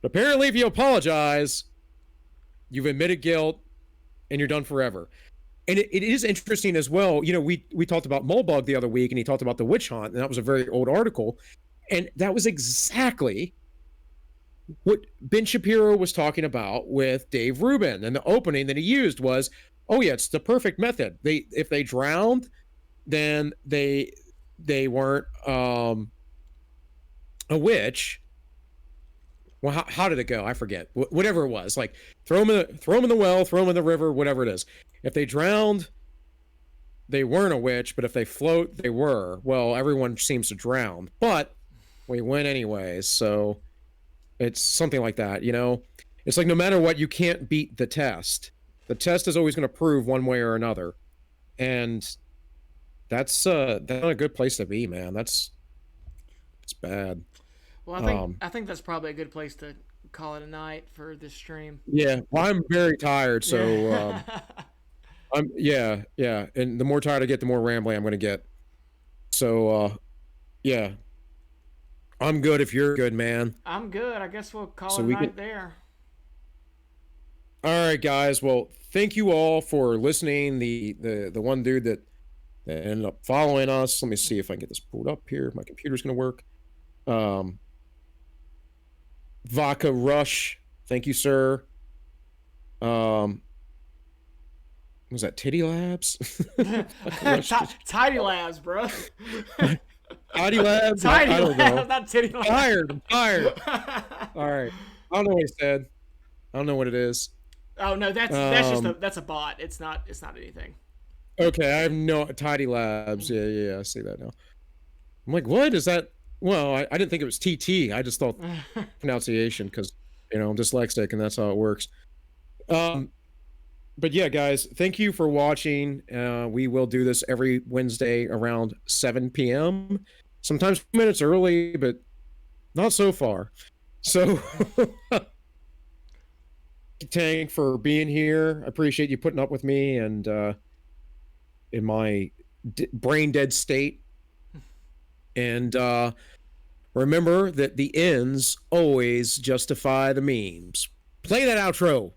But apparently, if you apologize, you've admitted guilt, and you're done forever. And it is interesting as well. We talked about Mulbug the other week, and he talked about the witch hunt, and that was a very old article. And that was exactly what Ben Shapiro was talking about with Dave Rubin. And the opening that he used was, oh yeah, it's the perfect method. If they drowned, then they weren't a witch. Well, how did it go? I forget. Whatever it was, like throw them in the well, throw them in the river, whatever it is. If they drowned, they weren't a witch, but if they float, they were. Well, everyone seems to drown, but we win anyways. So it's something like that, you know? It's like no matter what, you can't beat the test. The test is always going to prove one way or another. And that's not a good place to be, man. It's bad. Well, I think that's probably a good place to call it a night for this stream. Yeah, well, I'm very tired, so yeah, and the more tired I get, the more rambling I'm going to get. So yeah, I'm good if you're good, man. I'm good. I guess we'll call So it a we night can- there. All right, guys. Well, thank you all for listening. The one dude that ended up following us. Let me see if I can get this pulled up here. My computer's going to work. Vodka Rush. Thank you, sir. Was that Titty Labs? Tidy Labs, bro. Titty Labs? Tidy I don't know. Labs, not Titty Labs. I'm tired. All right. I don't know what he said. I don't know what it is. Oh no, that's just that's a bot. It's not anything. Okay, I have no Tidy Labs. Yeah, I see that now. I'm like, what is that? Well, I didn't think it was TT. I just thought pronunciation because I'm dyslexic and that's how it works. But yeah, guys, thank you for watching. We will do this every Wednesday around 7 p.m. Sometimes minutes early, but not so far. So, Tank, for being here. I appreciate you putting up with me and in my brain dead state. And remember that the ends always justify the means. Play that outro.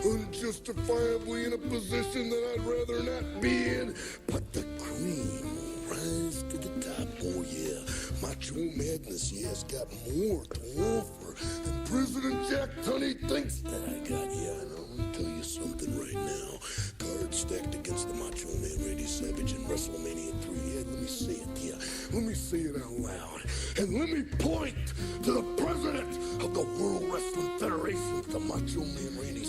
Unjustifiably in a position that I'd rather not be in, but the cream will rise to the top. Oh yeah, Macho Madness, yes, got more to offer than President Jack Tunney thinks that I got. Yeah, and I'm gonna tell you something right now. Cards stacked against the Macho Man Randy Savage in WrestleMania 3. Yeah, let me say it, yeah. Let me say it out loud. And let me point to the president of the World Wrestling Federation, the Macho Man Randy